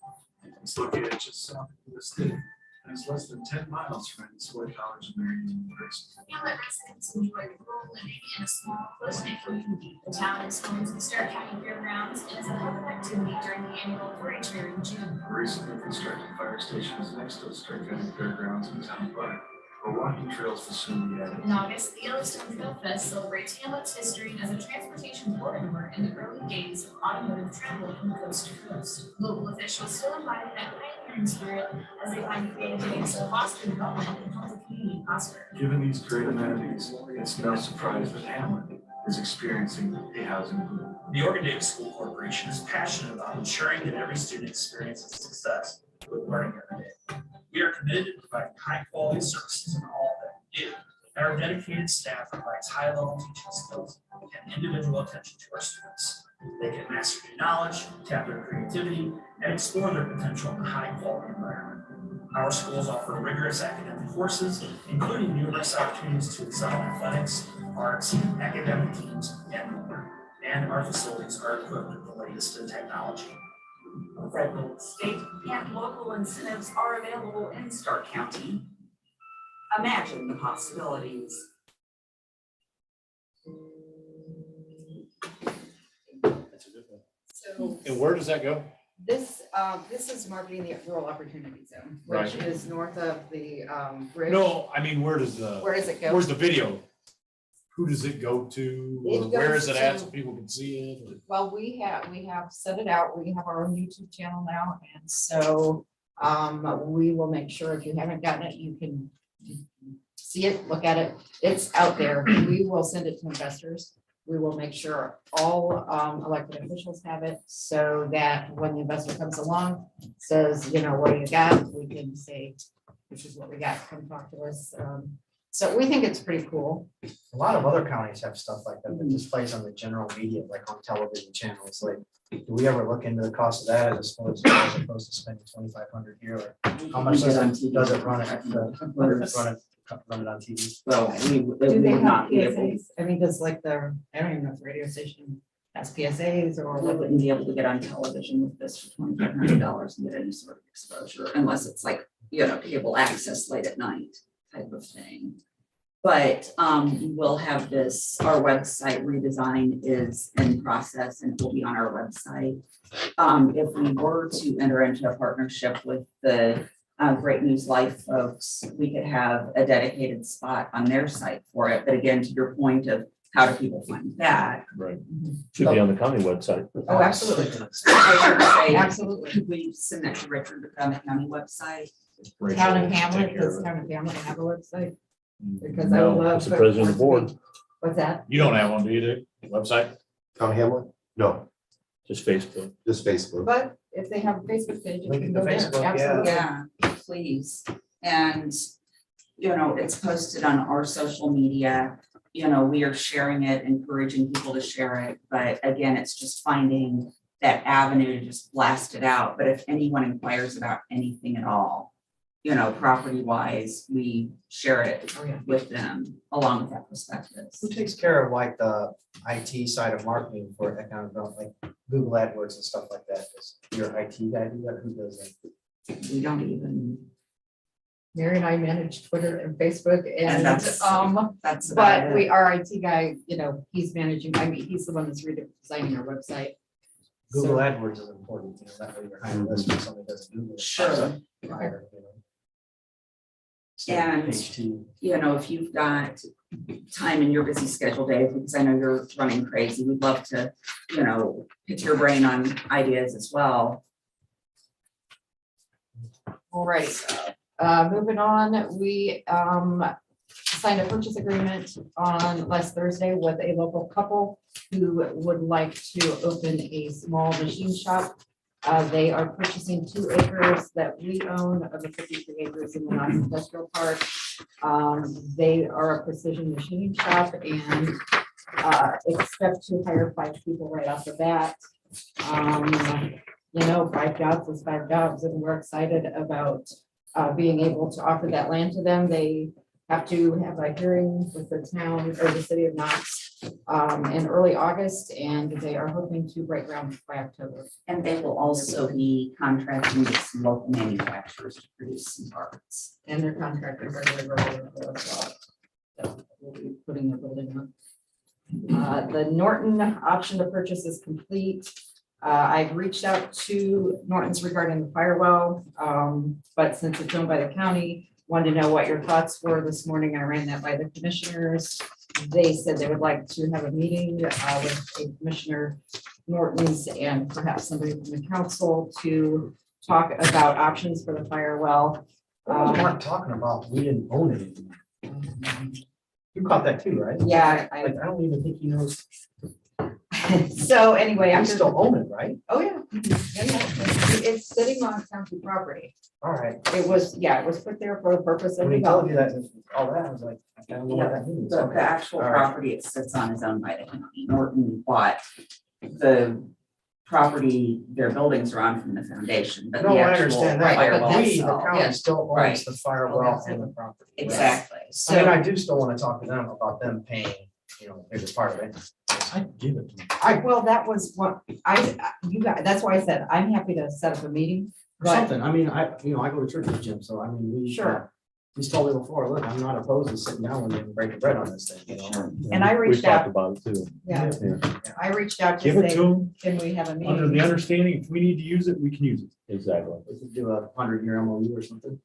Speaker 12: It's located just south of the state, and it's less than 10 miles from any Sword College of Marion University.
Speaker 3: Hamlet residents enjoy rural living in a small, close-knit community. The town is home to the Starke County Fairgrounds and is a hub of activity during the annual 4-H fair in June.
Speaker 12: A recently constructed fire station is next to the Starke County Fairgrounds in town park, where walking trails will soon be added.
Speaker 3: In August, the Yellowstone Trail Fest celebrates Hamlet's history as a transportation corridor in the early days of automotive travel from coast to coast. Local officials still embody that pioneering spirit as they find creative ways to foster development and help the community prosper.
Speaker 12: Given these great amenities, it's no surprise that Hamlet is experiencing a housing boom.
Speaker 13: The Oregon Davis School Corporation is passionate about ensuring that every student experiences success with learning every day. We are committed to providing high-quality services in all that we do, and our dedicated staff provides high-level teaching skills and individual attention to our students. They can master new knowledge, tap their creativity, and explore their potential in a high-quality environment. Our schools offer rigorous academic courses, including numerous opportunities to excel in athletics, arts, academic teams, and more. And our facilities are equipped with the latest in technology.
Speaker 3: Federal, state, and local incentives are available in Starke County. Imagine the possibilities.
Speaker 8: So
Speaker 1: And where does that go?
Speaker 8: this is marketing the Rural Opportunity Zone, which
Speaker 1: Right.
Speaker 8: is north of the bridge.
Speaker 1: No, I mean, where does the,
Speaker 8: Where does it go?
Speaker 1: where's the video? Who does it go to? Or
Speaker 8: It
Speaker 1: where
Speaker 8: goes
Speaker 1: is it at
Speaker 8: to-
Speaker 1: so people can see it? Or-
Speaker 8: Well, we have set it out. We have our own YouTube channel now, and so we will make sure if you haven't gotten it, you can see it, look at it. It's out there. We will send it to investors. We will make sure all elected officials have it so that when the investor comes along, says, you know, what do you got? We can say, this is what we got, come talk to us. So we think it's pretty cool.
Speaker 2: a lot of other counties have stuff like that displays on the general media, like on television channels. Like, do we ever look into the cost of that as opposed to spending 2,500 here? Or how much does it run it on TV?
Speaker 7: Well,
Speaker 8: Do
Speaker 7: we
Speaker 8: they
Speaker 7: would
Speaker 8: have
Speaker 7: not be able,
Speaker 8: PSAs? I mean, does like the, I don't even know if the radio station has PSAs or
Speaker 7: we
Speaker 8: what?
Speaker 7: wouldn't be able to get on television with this for $2,500 and get any sort of exposure unless it's like, you know, cable access late at night type of thing. But we'll have this, our website redesign is in process and it will be on our website. If we were to enter into a partnership with the Great News Life folks, we could have a dedicated spot on their site for it. But again, to your point of how do people find that?
Speaker 9: Right. Should be on the county website.
Speaker 7: Oh, absolutely. I was gonna say,
Speaker 8: Absolutely.
Speaker 7: could we send that to Richard to put on the county website?
Speaker 8: Town of
Speaker 1: Rachel,
Speaker 8: Hamlet,
Speaker 1: take care
Speaker 8: does
Speaker 1: of it.
Speaker 8: Town of Hamlet have a website? Because I
Speaker 9: No,
Speaker 8: would love.
Speaker 9: it's the president of the
Speaker 8: for it to
Speaker 9: board,
Speaker 8: be- What's that?
Speaker 1: You don't have one, do you, Dick? Website?
Speaker 3: Town Hamlet? No,
Speaker 9: just Facebook.
Speaker 3: just Facebook.
Speaker 8: But if they have a Facebook page, you
Speaker 2: Link
Speaker 8: can
Speaker 2: it to
Speaker 8: go there.
Speaker 2: Facebook, yeah.
Speaker 8: Absolutely.
Speaker 7: Yeah, please. And, it's posted on our social media. We are sharing it, encouraging people to share it. But again, it's just finding that avenue to just blast it out. But if anyone inquires about anything at all, property wise, we share it
Speaker 8: Oh, yeah.
Speaker 7: with them along with that prospectus.
Speaker 2: Who takes care of like the IT side of marketing for economic development, like Google AdWords and stuff like that? Does your IT guy do that? Who does that?
Speaker 7: We don't even,
Speaker 8: Mary and I manage Twitter and Facebook
Speaker 7: And that's- that's about
Speaker 8: but
Speaker 7: it.
Speaker 8: our IT guy, he's managing, he's the one that's redesigning our website.
Speaker 2: Google
Speaker 8: So-
Speaker 2: AdWords is important, that way you're high on the list when somebody doesn't Google. it.
Speaker 7: Sure.
Speaker 2: Higher,
Speaker 7: And-
Speaker 2: Page two.
Speaker 7: if you've got time in your busy schedule, Dave, because I know you're running crazy, we'd love to, pick your brain on ideas as well.
Speaker 8: All right, moving on, we signed a purchase agreement on last Thursday with a local couple who would like to open a small machine shop. They are purchasing 2 acres that we own of the 53 acres in the non-industrial park. They are a precision machining shop and expect to hire 5 people right off the bat. 5 jobs is 5 jobs, and we're excited about being able to offer that land to them. They have to have a hearing with the town or the city of Knox in early August, and they are hoping to break ground by October.
Speaker 7: And they will also be contracting with some local manufacturers to produce some parts.
Speaker 8: And their contractors are very, very local as well. So we'll be putting their building up. The Norton option to purchase is complete. I've reached out to Norton's regarding the firewall, but since it's owned by the county, wanted to know what your thoughts were this morning. I ran that by the commissioners. They said they would like to have a meeting with a Commissioner Norton's and perhaps somebody from the council to talk about options for the firewall.
Speaker 2: What was Mark talking about? We didn't own it anymore. You caught that too, right?
Speaker 8: Yeah,
Speaker 2: I don't even think he knows.
Speaker 8: So anyway, I'm
Speaker 2: We
Speaker 8: just,
Speaker 2: still own it, right?
Speaker 8: oh, yeah. Yeah, yeah. It's sitting on county property.
Speaker 2: All right.
Speaker 8: It was put there for the purpose of
Speaker 2: When he told you
Speaker 8: development.
Speaker 2: that, all that, I was like, I don't know what that means.
Speaker 7: The actual
Speaker 2: All right.
Speaker 7: property it sits on is owned by the county. Norton bought the property their buildings are on from the foundation, but the
Speaker 2: No, I
Speaker 7: actual
Speaker 2: understand that,
Speaker 7: firewall
Speaker 2: but we, the
Speaker 7: itself-
Speaker 2: county,
Speaker 8: yeah.
Speaker 2: still
Speaker 7: Right.
Speaker 2: owns the firewall and the property.
Speaker 7: Exactly.
Speaker 2: I mean,
Speaker 7: So
Speaker 2: I do still want to talk to them about them paying, a bigger part of it.
Speaker 1: I give it to them.
Speaker 8: Well, that was what you guys, that's why I said I'm happy to set up a meeting.
Speaker 2: Or
Speaker 8: But-
Speaker 2: something, I mean, I go to church with Jim, so I mean, we.
Speaker 8: Sure.
Speaker 2: He's told me before, look, I'm not opposed to sitting down with him and breaking bread on this thing,
Speaker 8: And I
Speaker 9: We
Speaker 8: reached
Speaker 9: talked
Speaker 8: out,
Speaker 9: about it too.
Speaker 8: yeah,
Speaker 9: Yeah,
Speaker 8: I reached out
Speaker 1: Give
Speaker 8: to
Speaker 1: it
Speaker 8: say,
Speaker 1: to them
Speaker 8: can we have a
Speaker 1: under the
Speaker 8: meeting?
Speaker 1: understanding, if we need to use it, we can use it.
Speaker 9: exactly.
Speaker 2: We could do a 100-year MOU or something.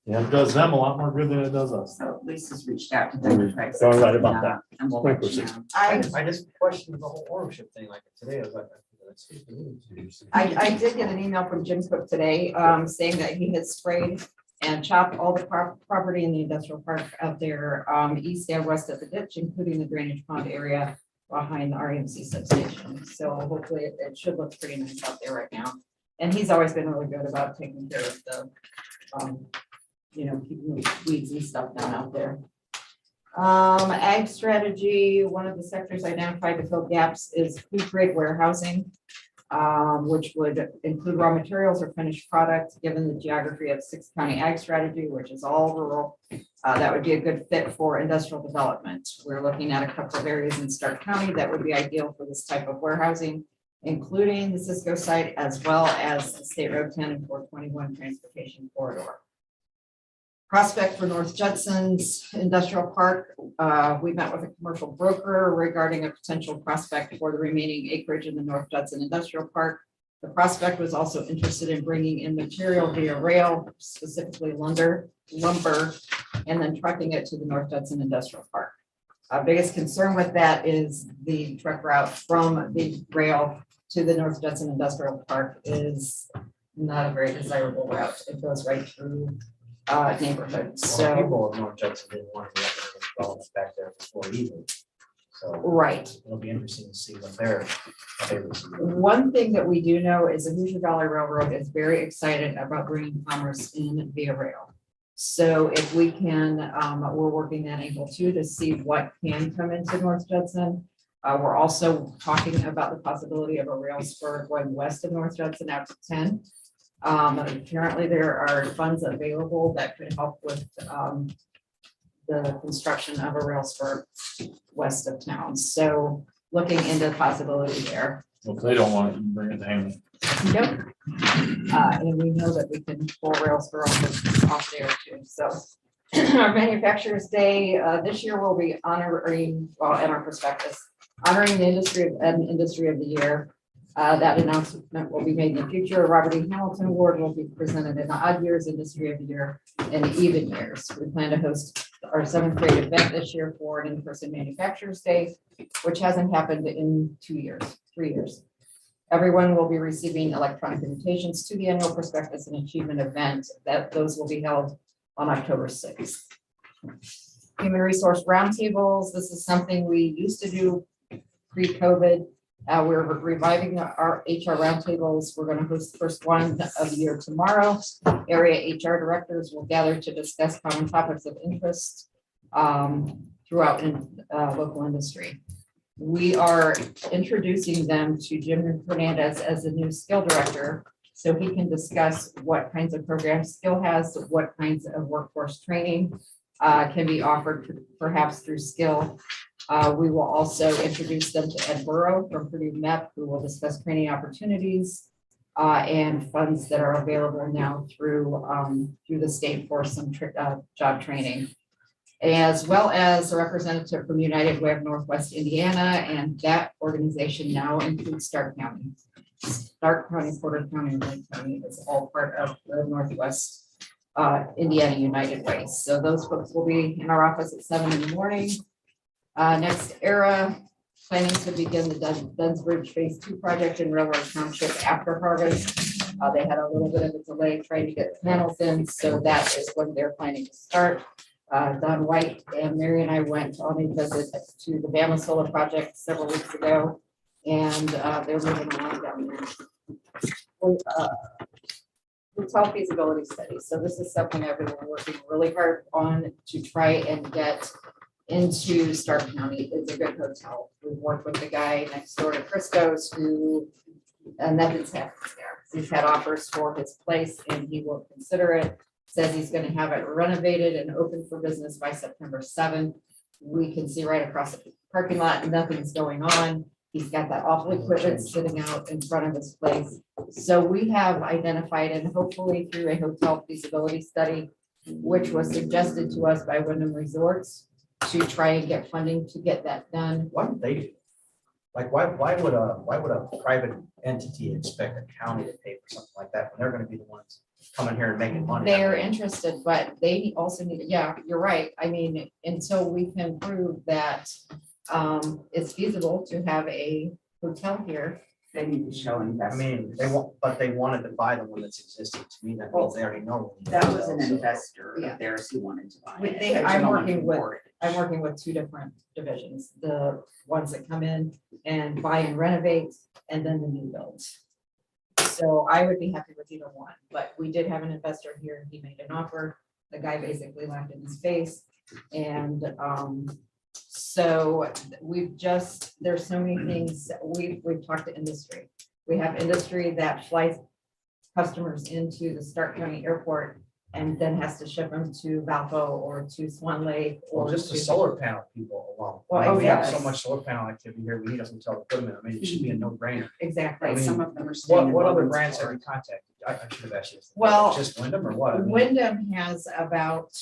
Speaker 1: Yeah, it does them a lot more good than it does us.
Speaker 7: So Lisa's reached out to them.
Speaker 9: You're right about that.
Speaker 7: And we'll let you know.
Speaker 2: I just questioned the whole ownership thing, like today, I was like. Excuse me.
Speaker 8: I did get an email from Jim Cook today, saying that he had sprayed and chopped all the property in the industrial park out there, east and west of the ditch, including the drainage pond area behind the RMC substation. So hopefully it should look pretty nice out there right now. And he's always been really good about taking care of the, keeping the weeds and stuff down out there. Ag strategy, one of the sectors identified to fill gaps is food grade warehousing, which would include raw materials or finished products, given the geography of 6-county ag strategy, which is all rural. That would be a good fit for industrial development. We're looking at a couple of areas in Starke County that would be ideal for this type of warehousing, including the Cisco site as well as the State Road 10 and 421 transportation corridor. Prospect for North Jetson's industrial park. We met with a commercial broker regarding a potential prospect for the remaining acreage in the North Judson Industrial Park. The prospect was also interested in bringing in material via rail, specifically lumber, and then trucking it to the North Judson Industrial Park. Biggest concern with that is the truck route from the rail to the North Jetson Industrial Park is not a very desirable route. It goes right through neighborhoods, so.
Speaker 2: People of North Jetson didn't want to develop back there before either. So
Speaker 8: Right.
Speaker 2: it'll be interesting to see what their.
Speaker 8: One thing that we do know is the Hoosier Valley Railroad is very excited about bringing commerce in via rail. So if we can, we're working that angle too, to see what can come into North Jetson. We're also talking about the possibility of a rail spur going west of North Jetson out to 10. Apparently there are funds available that could help with the construction of a rail spur west of town. So looking into the possibility there.
Speaker 1: Well, if they don't want it, you can bring it to Hammond.
Speaker 8: Yep. And we know that we can pull rail spur off there too. So our Manufacturers Day this year will be honoring, well, in our prospectus, honoring the industry of the year. That announcement will be made in the future. Robert E. Hamilton Award will be presented in the odd years, industry of the year, and even years. We plan to host our 7th grade event this year for an in-person Manufacturers Day, which hasn't happened in 3 years. Everyone will be receiving electronic invitations to the annual prospectus and achievement event. Those will be held on October 6th. Human Resource Roundtables. This is something we used to do pre-COVID. We're reviving our HR roundtables. We're going to host the first one of the year tomorrow. Area HR directors will gather to discuss common topics of interest throughout local industry. We are introducing them to Jim Hernandez as the new skill director, so he can discuss what kinds of programs Skill has, what kinds of workforce training can be offered perhaps through Skill. We will also introduce them to Ed Burrow from Purdue MEP, who will discuss training opportunities and funds that are available now through the state for some job training, as well as a representative from United Way of Northwest Indiana, and that organization now includes Starke County. Starke County, Porter County, and Lake County is all part of the Northwest Indiana United Way. So those folks will be in our office at 7 in the morning. Next era, planning to begin the Dunsbridge Phase 2 project in Railroad Township after harvest. They had a little bit of a delay trying to get panels in, so that is when they're planning to start. Don White and Mary and I went on a visit to the Bama Solar project several weeks ago, and they're moving along down there. Hotel feasibility study. So this is something I've been working really hard on to try and get into Starke County. It's a good hotel. We've worked with the guy next door to Christo's and nothing's happened there. He's had offers for his place and he will consider it. Says he's going to have it renovated and open for business by September 7th. We can see right across the parking lot, nothing's going on. He's got that awful equipment sitting out in front of his place. So we have identified, and hopefully through a hotel feasibility study, which was suggested to us by Wyndham Resorts, to try and get funding to get that done.
Speaker 2: What would they do? Like, why would a private entity expect a county to pay for something like that when they're going to be the ones coming here and making money?
Speaker 8: They're interested, but they also need, yeah, you're right. I mean, until we can prove that it's feasible to have a hotel here.
Speaker 7: They need to show
Speaker 2: I
Speaker 7: investment.
Speaker 2: mean, they wanted to buy the one that's existing. To me, that means they already know.
Speaker 7: That was an investor
Speaker 8: Yeah.
Speaker 7: of theirs who wanted to buy
Speaker 8: With
Speaker 7: it.
Speaker 8: they-
Speaker 7: There's
Speaker 8: I'm
Speaker 7: no
Speaker 8: working
Speaker 7: one
Speaker 8: with-
Speaker 7: for it.
Speaker 8: I'm working with two different divisions, the ones that come in and buy and renovate, and then the new builds. So I would be happy with either one, but we did have an investor here and he made an offer. The guy basically laughed in his face. And so there's so many things, we've talked to industry. We have industry that flies customers into the Starke County Airport and then has to ship them to Valpo or to Swan Lake or
Speaker 2: Or just the
Speaker 8: to-
Speaker 2: solar panel people alone.
Speaker 8: Well,
Speaker 2: I mean, we have so
Speaker 8: yes.
Speaker 2: much solar panel activity here. We need a hotel to put them in. I mean, it should be a no-brainer.
Speaker 8: Exactly.
Speaker 2: I mean,
Speaker 7: Some of them are staying.
Speaker 2: What
Speaker 7: in
Speaker 2: other
Speaker 7: Logansport.
Speaker 2: brands have you contacted? I should have asked you. this.
Speaker 8: Well,
Speaker 2: Just Wyndham or what? I mean,
Speaker 8: Wyndham has about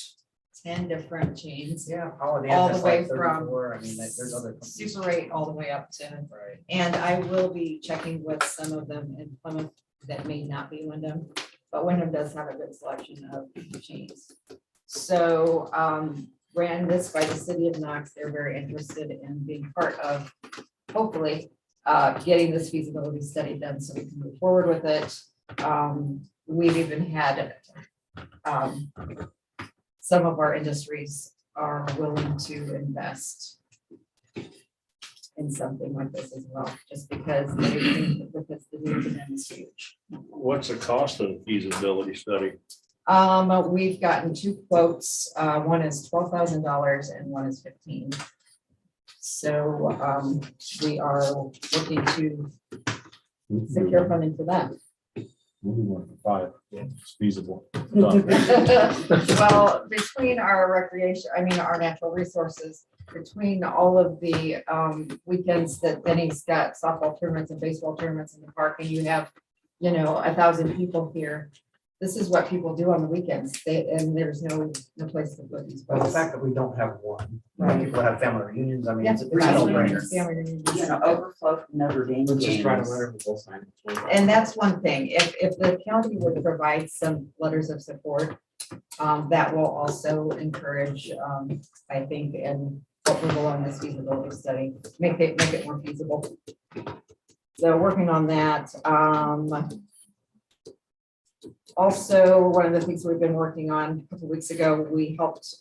Speaker 8: 10 different chains.
Speaker 2: Yeah, Holiday Inn
Speaker 8: all the
Speaker 2: has
Speaker 8: way
Speaker 2: like
Speaker 8: from
Speaker 2: 34. I mean, there's other companies.
Speaker 8: Super 8 all the way up to,
Speaker 2: Right.
Speaker 8: and I will be checking with some of them in Plymouth that may not be Wyndham, but Wyndham does have a good selection of chains. So ran this by the city of Knox. They're very interested in being part of, hopefully, getting this feasibility study done so we can move forward with it. We've even had some of our industries are willing to invest in something like this as well, just because because the need demand is huge.
Speaker 11: What's the cost of the feasibility study?
Speaker 8: We've gotten 2 quotes. One is $12,000 and one is 15. So we are looking to secure funding for that.
Speaker 1: We'll do 1 for 5, yeah, it's feasible.
Speaker 8: Well, between our recreation, our natural resources, between all of the weekends that Benny's got softball tournaments and baseball tournaments in the park, and you have, 1,000 people here. This is what people do on the weekends. And there's no place to put these
Speaker 2: But the
Speaker 8: boats.
Speaker 2: fact that we don't have one,
Speaker 8: Right.
Speaker 2: people have family reunions, I mean,
Speaker 8: Yeah,
Speaker 2: it's a no-brainer.
Speaker 8: family reunions.
Speaker 7: You know, overflow from Notre Dame
Speaker 2: We're just trying to
Speaker 7: games.
Speaker 2: let everyone sign.
Speaker 8: And that's one thing, if the county would provide some letters of support, that will also encourage, I think, and approval on this feasibility study, make it more feasible. So working on that. Also, one of the things we've been working on a couple weeks ago, we helped,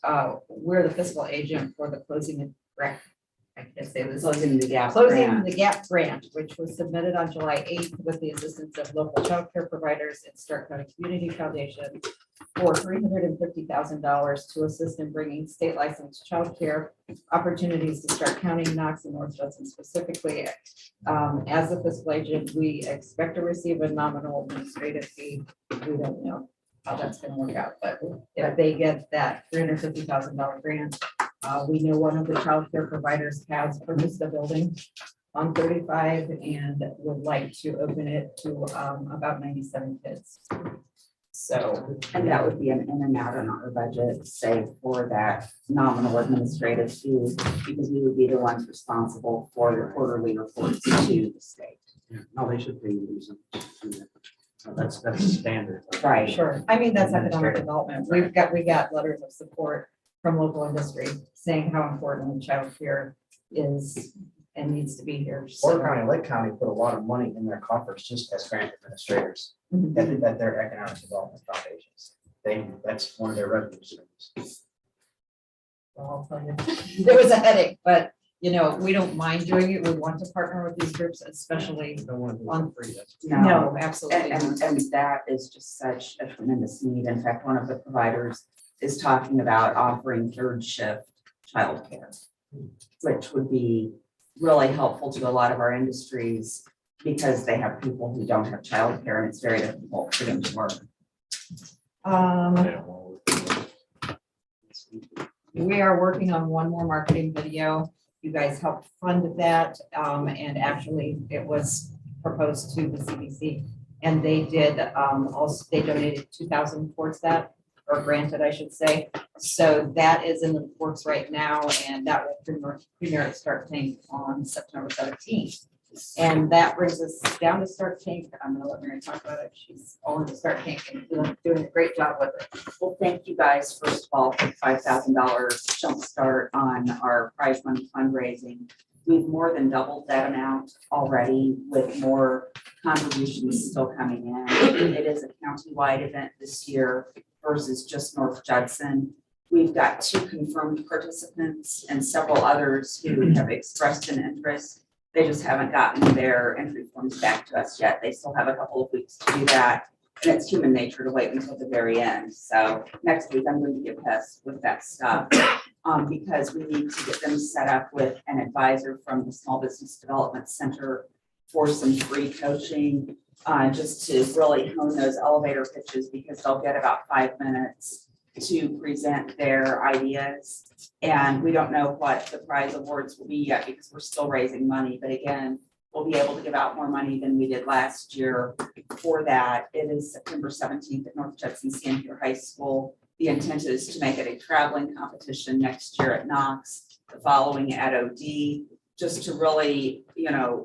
Speaker 8: we're the fiscal agent for the closing grant. I can't say this.
Speaker 7: Closing the gap
Speaker 8: Closing
Speaker 7: grant.
Speaker 8: the Gap Grant, which was submitted on July 8th with the assistance of local child care providers and Starke County Community Foundation for $350,000 to assist in bringing state licensed child care opportunities to Starke County, Knox, and North Jetson specifically. As a fiscal agent, we expect to receive a nominal administrative fee. We don't know how that's going to work out, but if they get that $350,000 grant, we know one of the child care providers has purchased a building on 35 and would like to open it to about 97 kids. So,
Speaker 7: And that would be an in and out in our budget, save for that nominal administrative fee, because we would be the ones responsible for the quarterly reports to the state.
Speaker 2: No, they should pay you some. That's standard.
Speaker 7: Right.
Speaker 8: sure, that's economic development. We got letters of support from local industry saying how important child care is and needs to be here.
Speaker 2: Porter County and Lake County put a lot of money in their coffers just as grant administrators,
Speaker 8: Mhm.
Speaker 2: that their economic development foundations. That's one of their revenue streams.
Speaker 8: Well, I'll tell you, there was a headache, but we don't mind doing it. We want to partner with these groups, especially.
Speaker 2: Don't want to do it
Speaker 8: On-
Speaker 2: for free. That's-
Speaker 8: No, absolutely.
Speaker 7: And that is just such a tremendous need. In fact, one of the providers is talking about offering 3rd shift childcare, which would be really helpful to a lot of our industries because they have people who don't have childcare and it's very difficult for them to work.
Speaker 8: We are working on one more marketing video. You guys helped fund that, and actually it was proposed to the CDC. And they did, also, they donated 2,000 towards that, or granted, I should say. So that is in the works right now, and that will premiere at Starke Tank on September 17th. And that brings us down to Starke Tank. I'm gonna let Mary talk about it. She's all in the Starke Tank and doing a great job with it.
Speaker 7: Well, thank you guys, first of all, for the $5,000 jumpstart on our prize money fundraising. We've more than doubled that amount already with more contributions still coming in. It is a countywide event this year versus just North Jetson. We've got 2 confirmed participants and several others who have expressed an interest. They just haven't gotten their entry forms back to us yet. They still have a couple of weeks to do that. And it's human nature to wait until the very end. So next week, I'm going to get pissed with that stuff because we need to get them set up with an advisor from the Small Business Development Center for some free coaching, just to really hone those elevator pitches because they'll get about 5 minutes to present their ideas. And we don't know what the prize awards will be yet because we're still raising money. But again, we'll be able to give out more money than we did last year for that. It is September 17th at North Jetson Senior High School. The intent is to make it a traveling competition next year at Knox, the following at OD, just to really,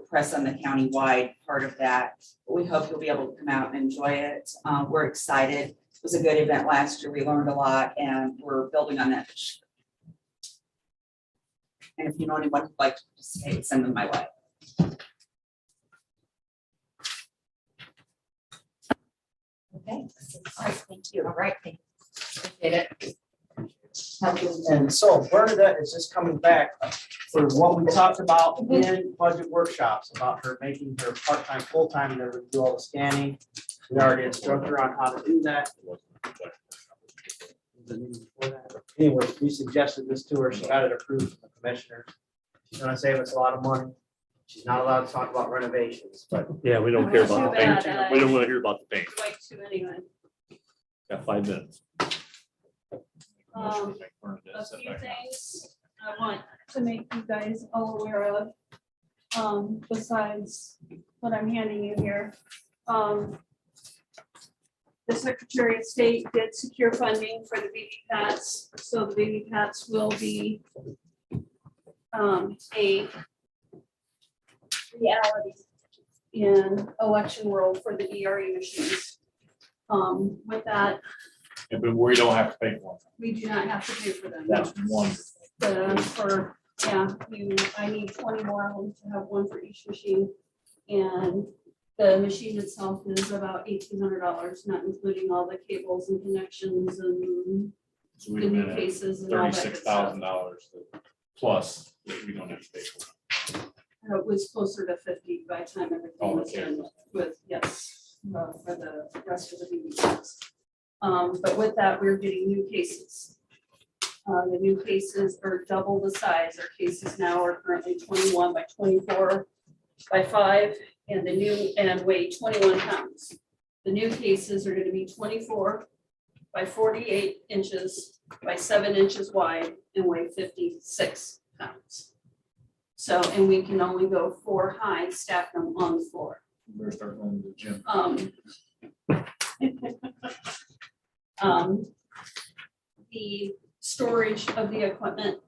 Speaker 7: press on the county-wide part of that. But we hope you'll be able to come out and enjoy it. We're excited. It was a good event last year. We learned a lot and we're building on that. And if you know anyone who'd like to participate, send them my way. Okay, all right, thank you. All right, thank you. Appreciate it. Have a good weekend.
Speaker 2: And so Bernadette is just coming back for what we talked about in budget workshops, about her making her part-time, full-time, to do all the scanning. We already instructed her on how to do that. Anyway, we suggested this to her, she got it approved from the commissioner. She's gonna save us a lot of money. She's not allowed to talk about renovations, but
Speaker 9: Yeah, we don't care about the
Speaker 8: Too bad,
Speaker 9: paint. We don't want to hear about the paint.
Speaker 8: Like to anyway.
Speaker 9: Got 5 minutes.
Speaker 8: A few things I want to make you guys all aware of, besides what I'm handing you here. The Secretary of State did secure funding for the BB-Pats, so the BB-Pats will be a reality in election world for the DRE machines. With that,
Speaker 1: Yeah, but we don't have to pay for them.
Speaker 8: we do not have to pay for them.
Speaker 1: That's wonderful.
Speaker 8: I need 20 more of them to have one for each machine. And the machine itself is about $1,800, not including all the cables and connections and
Speaker 1: So
Speaker 8: the
Speaker 1: we've
Speaker 8: new
Speaker 1: been at
Speaker 8: cases and all that good stuff.
Speaker 1: $36,000 plus that we don't have to pay for.
Speaker 8: It was closer to 50 by the time everything
Speaker 1: Oh,
Speaker 8: was
Speaker 1: okay.
Speaker 8: done with, yes, for the rest of the BBs. But with that, we're getting new cases. The new cases are double the size. Our cases now are currently 21 by 24 by 5, and the new, and weigh 21 pounds. The new cases are gonna be 24 by 48 inches by 7 inches wide and weigh 56 pounds. So, and we can only go 4 high, stack them on the floor.
Speaker 1: We're starting going to the gym.
Speaker 8: The storage of the equipment.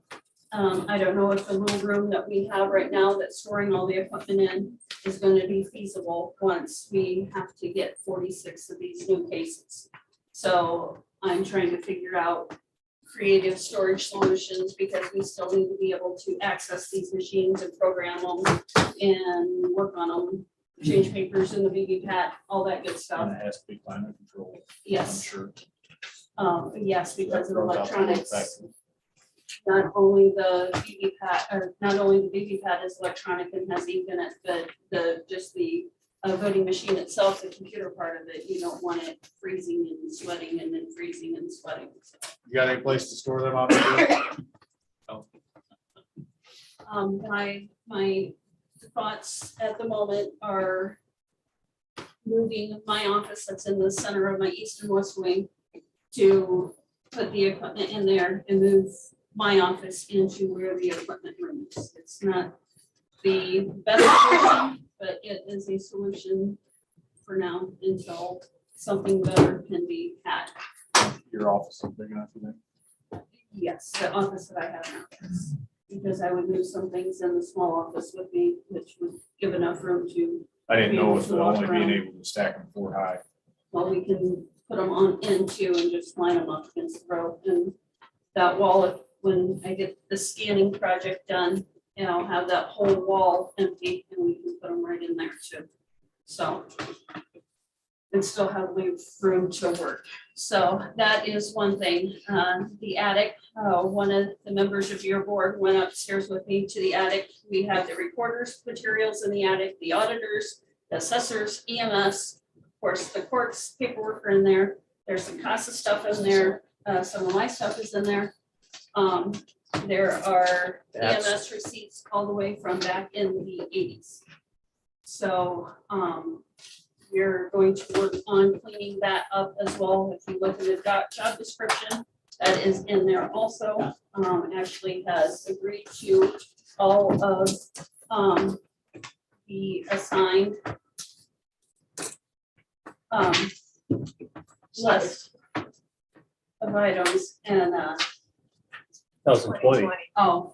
Speaker 8: I don't know if the little room that we have right now that's storing all the equipment in is going to be feasible once we have to get 46 of these new cases. So I'm trying to figure out creative storage solutions because we still need to be able to access these machines and program them and work on them, change papers in the BB-Pat, all that good stuff.
Speaker 1: And it has to be climate controlled. I'm
Speaker 8: Yes.
Speaker 1: sure.
Speaker 8: Yes, because of
Speaker 1: That throws out the
Speaker 8: electronics.
Speaker 1: effect.
Speaker 8: Not only the BB-Pat, or not only the BB-Pat is electronic and has ink in it, but the voting machine itself, the computer part of it, you don't want it freezing and sweating and then freezing and sweating. So,
Speaker 1: You got any place to store them out there?
Speaker 8: my thoughts at the moment are moving my office that's in the center of my east and west wing to put the equipment in there and move my office into where the equipment room is. It's not the best solution, but it is a solution for now until something better can be had.
Speaker 1: Your office is big enough for them?
Speaker 8: Yes, the office that I have now, yes. Because I would move some things in the small office with me, which would give enough room to,
Speaker 1: I didn't
Speaker 8: Be
Speaker 1: know
Speaker 8: able
Speaker 1: if
Speaker 8: to
Speaker 1: the
Speaker 8: walk
Speaker 1: only being
Speaker 8: around.
Speaker 1: able to stack them 4 high.
Speaker 8: well, we can put them on into and just line them up against the road. And that wall, when I get the scanning project done, and I'll have that whole wall empty and we can put them right in there too. So. And still have room to work. So that is one thing. The attic, one of the members of your board went upstairs with me to the attic. We have the recorder's materials in the attic, the auditors, the assessors, EMS, of course, the courts paperwork are in there. There's some CASA stuff in there. Some of my stuff is in there. There are EMS receipts all the way from back in the 80s. So we're going to work on cleaning that up as well. If you look at the job description, that is in there also. Ashley has agreed to all of the assigned list of items and
Speaker 9: 2020.
Speaker 8: oh,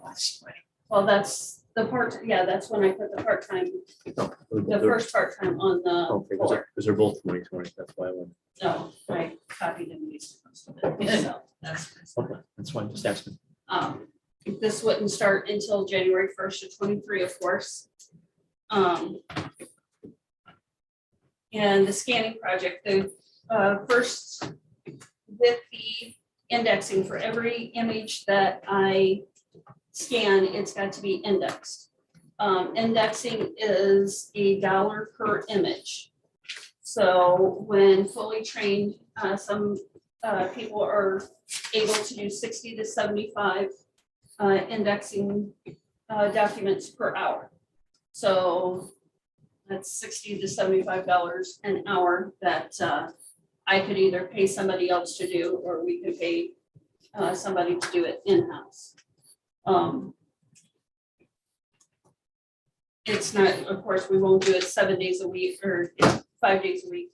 Speaker 8: well, that's the part, yeah, that's when I put the part-time, the first part-time on the
Speaker 9: Okay,
Speaker 8: board.
Speaker 9: because they're both 2020, that's why I went.
Speaker 8: No, I copied and pasted most of it, so that's.
Speaker 9: Okay, that's fine, just asking.
Speaker 3: This wouldn't start until January 1st of 23, of course. And the scanning project, the first with the indexing for every image that I scan, it's got to be indexed. Indexing is $1 per image. So when fully trained, some people are able to do 60 to 75 indexing documents per hour. So that's $60 to $75 an hour that I could either pay somebody else to do, or we could pay somebody to do it in-house. It's not, of course, we won't do it 7 days a week or 5 days a week,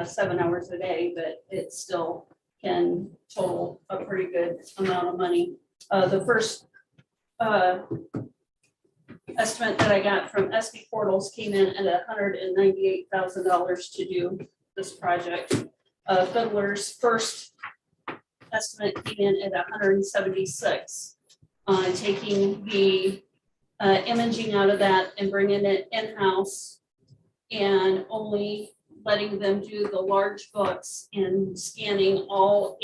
Speaker 3: 7 hours a day, but it still can total a pretty good amount of money. The first estimate that I got from SB Portals came in at $198,000 to do this project. Fiddler's first estimate came in at 176. Taking the imaging out of that and bringing it in-house and only letting them do the large books and scanning all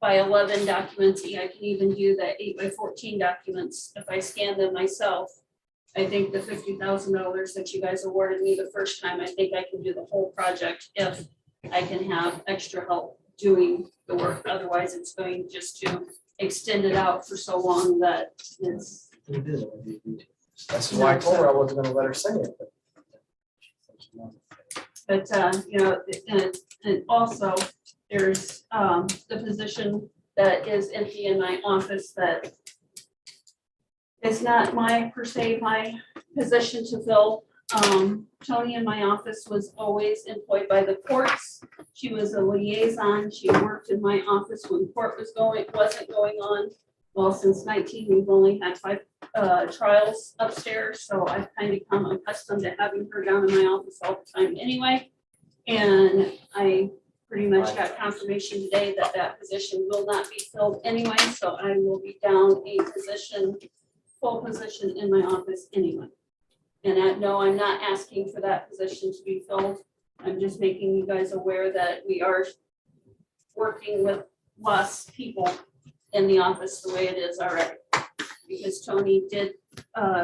Speaker 3: 8x11 documents. I can even do the 8x14 documents if I scan them myself. I think the $50,000 that you guys awarded me the first time, I think I can do the whole project if I can have extra help doing the work. Otherwise, it's going just to extend it out for so long that it's.
Speaker 2: That's why I told her I wasn't gonna let her say it.
Speaker 3: But, you know, and also there's the position that is empty in my office that is not my position to fill. Tony in my office was always employed by the courts. She was a liaison. She worked in my office when court wasn't going on. Well, since 19, we've only had 5 trials upstairs, so I've kind of become accustomed to having her down in my office all the time anyway. And I pretty much got confirmation today that that position will not be filled anyway, so I will be down a position, full position in my office anyway. And no, I'm not asking for that position to be filled. I'm just making you guys aware that we are working with less people in the office the way it is already. Because Tony did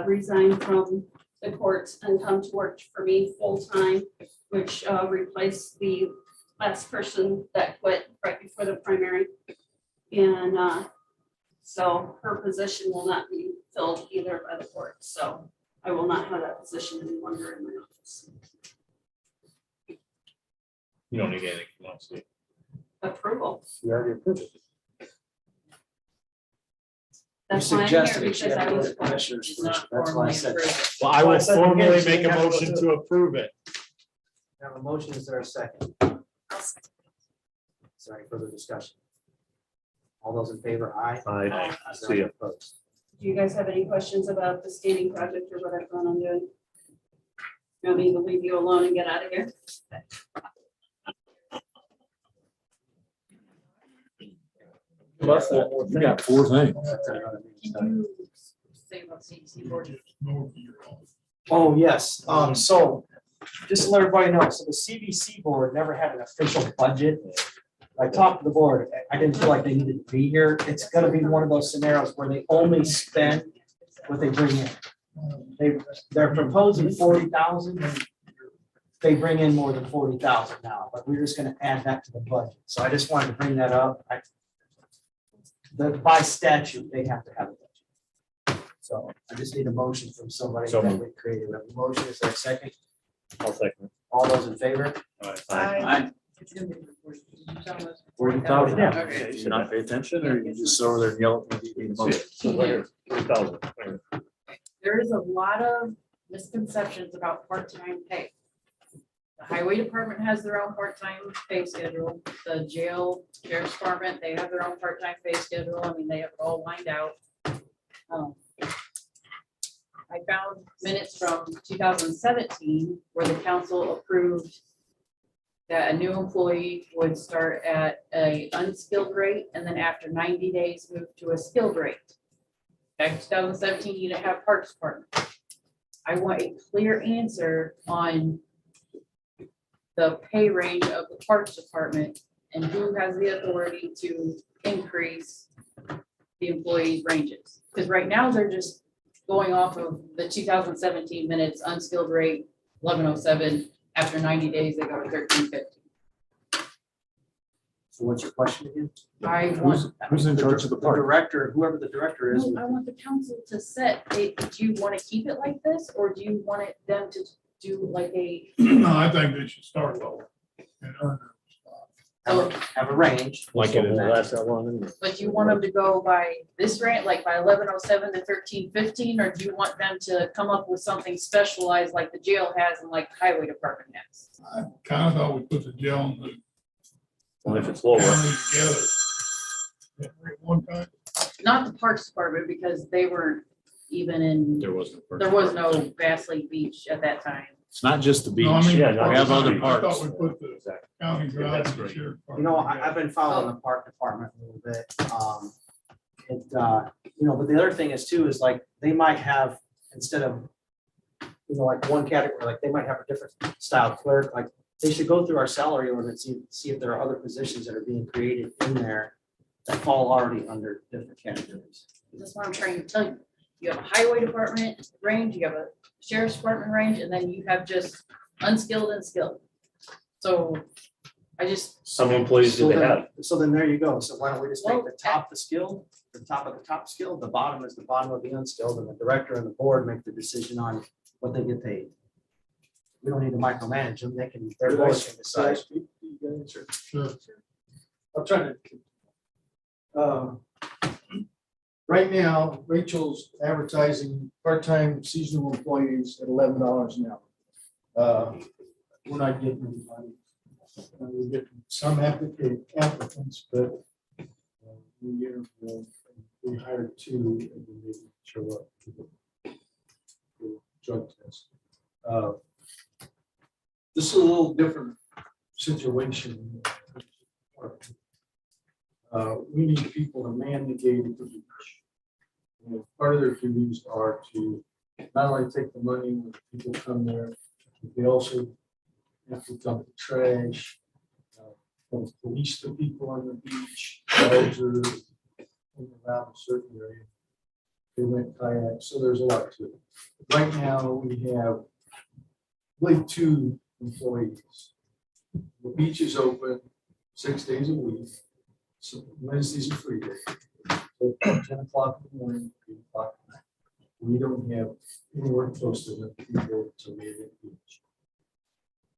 Speaker 3: resign from the courts and come to work for me full-time, which replaced the last person that quit right before the primary. And so her position will not be filled either by the court. So I will not have that position any longer in my office.
Speaker 9: You don't need anything from us.
Speaker 3: Approval.
Speaker 1: You already approved it.
Speaker 2: You
Speaker 3: That's why I'm
Speaker 2: suggested
Speaker 3: here,
Speaker 2: it, she
Speaker 3: because
Speaker 2: had
Speaker 3: I
Speaker 2: to go
Speaker 3: was.
Speaker 2: to commissioners
Speaker 8: It's not
Speaker 2: first, that's why I
Speaker 8: formally
Speaker 2: said.
Speaker 8: approved.
Speaker 9: Well, I
Speaker 2: Well, I
Speaker 9: will
Speaker 2: said again,
Speaker 9: formally
Speaker 2: she
Speaker 9: make a
Speaker 2: didn't have to
Speaker 9: motion
Speaker 2: do
Speaker 9: to approve it.
Speaker 2: Have a motion, is there a second? Is there any further discussion? All those in favor, aye.
Speaker 9: Aye.
Speaker 2: Is there
Speaker 9: See
Speaker 2: any
Speaker 9: ya.
Speaker 2: opposed?
Speaker 3: Do you guys have any questions about the scanning project or what I plan on doing? You want me to leave you alone and get out of here?
Speaker 1: You got 4 things.
Speaker 8: Can you say about CDC board?
Speaker 2: Oh, yes, so, just to let everybody know, so the CBC board never had an official budget. I talked to the board, I didn't feel like they needed to be here, it's gonna be one of those scenarios where they only spend what they bring in. They're proposing 40,000, they bring in more than 40,000 now, but we're just gonna add that to the budget, so I just wanted to bring that up. By statute, they have to have a budget. So I just need a motion from somebody
Speaker 9: So
Speaker 2: that
Speaker 9: moved.
Speaker 2: we created. A motion, is there a second?
Speaker 9: I'll second.
Speaker 2: All those in favor?
Speaker 8: Aye.
Speaker 2: Where you talking?
Speaker 8: Okay.
Speaker 9: Should I pay attention or you just sit over there and yell at me? You need a motion? So right here, 3,000.
Speaker 8: There is a lot of misconceptions about part-time pay. The highway department has their own part-time pay schedule. The jail, sheriff's department, they have their own part-time pay schedule. I mean, they have it all lined out. I found minutes from 2017 where the council approved that a new employee would start at a unskilled rate and then after 90 days move to a skilled rate. back in 2017, you didn't have Parks Department. I want a clear answer on the pay range of the Parks Department and who has the authority to increase the employees' ranges. Because right now, they're just going off of the 2017 minutes, unskilled rate, 1107. After 90 days, they go to 1350.
Speaker 2: So what's your question again?
Speaker 8: I want.
Speaker 1: Who's in charge of the park?
Speaker 2: Director, whoever the director is.
Speaker 8: No, I want the council to set, do you want to keep it like this, or do you want them to do like a?
Speaker 5: No, I think they should start low and earn
Speaker 2: Have a range.
Speaker 9: Like it last that long. anyway.
Speaker 8: But do you want them to go by this rate, like by 1107 to 1315, or do you want them to come up with something specialized like the jail has and like the highway department has?
Speaker 5: I kind of thought we put the jail and the
Speaker 9: Well, if it's lower.
Speaker 5: county together. At one time.
Speaker 8: Not the Parks Department, because they weren't even in,
Speaker 6: There was no.
Speaker 8: there was no Bass Lake Beach at that time.
Speaker 6: It's not just the beach.
Speaker 5: No, I mean,
Speaker 9: Yeah, no,
Speaker 6: we have other
Speaker 5: I
Speaker 6: parks.
Speaker 5: thought we put the
Speaker 9: Exactly.
Speaker 5: county garage
Speaker 6: that's
Speaker 5: and
Speaker 6: great.
Speaker 5: sheriff.
Speaker 2: You know,
Speaker 5: department
Speaker 2: I've been following the park department a little bit. But the other thing is too, is like, they might have, instead of, like one category, like they might have a different style clerk, like they should go through our salary ordinance, see if there are other positions that are being created in there that fall already under different categories.
Speaker 8: That's what I'm trying to tell you. You have a highway department range, you have a sheriff's department range, and then you have just unskilled and skilled. So I just,
Speaker 9: Some employees do they have.
Speaker 2: So then there you go. So why don't we just make
Speaker 8: Well,
Speaker 2: the top the skilled, the top of the top skilled, the bottom is the bottom of the unskilled, and the director and the board make the decision on what they get paid. We don't need to micromanage them. They can, their boards can decide.
Speaker 5: Sure.
Speaker 1: I'm trying to. Right now, Rachel's advertising part-time seasonal employees at $11 an hour. We're not getting anybody. We're getting some applicants, but we hired 2 and they didn't show up to the drug test. This is a little different situation. We need people to man the gate at the beach. And part of their duties are to not only take the money when people come there, but they also have to dump the trash, police the people on the beach, dogs are in around a certain area. They went kayak, so there's a lot to it. Right now, we have like 2 employees. The beach is open 6 days a week. So Wednesdays are free days. So 10 o'clock in the morning, 3 o'clock at night. We don't have anywhere close to enough people to man the beach.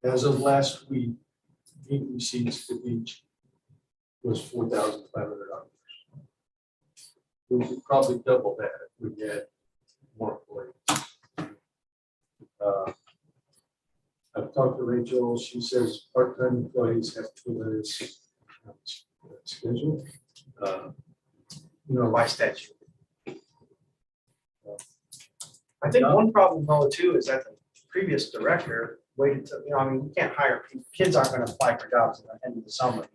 Speaker 1: As of last week, gate receipts to the beach was $4,500. We could probably double that if we had more employees. I've talked to Rachel. She says part-time employees have to put this schedule. By statute.
Speaker 2: I think one problem though too is that the previous director waited to, you can't hire, kids aren't gonna apply for jobs at the end of the summer,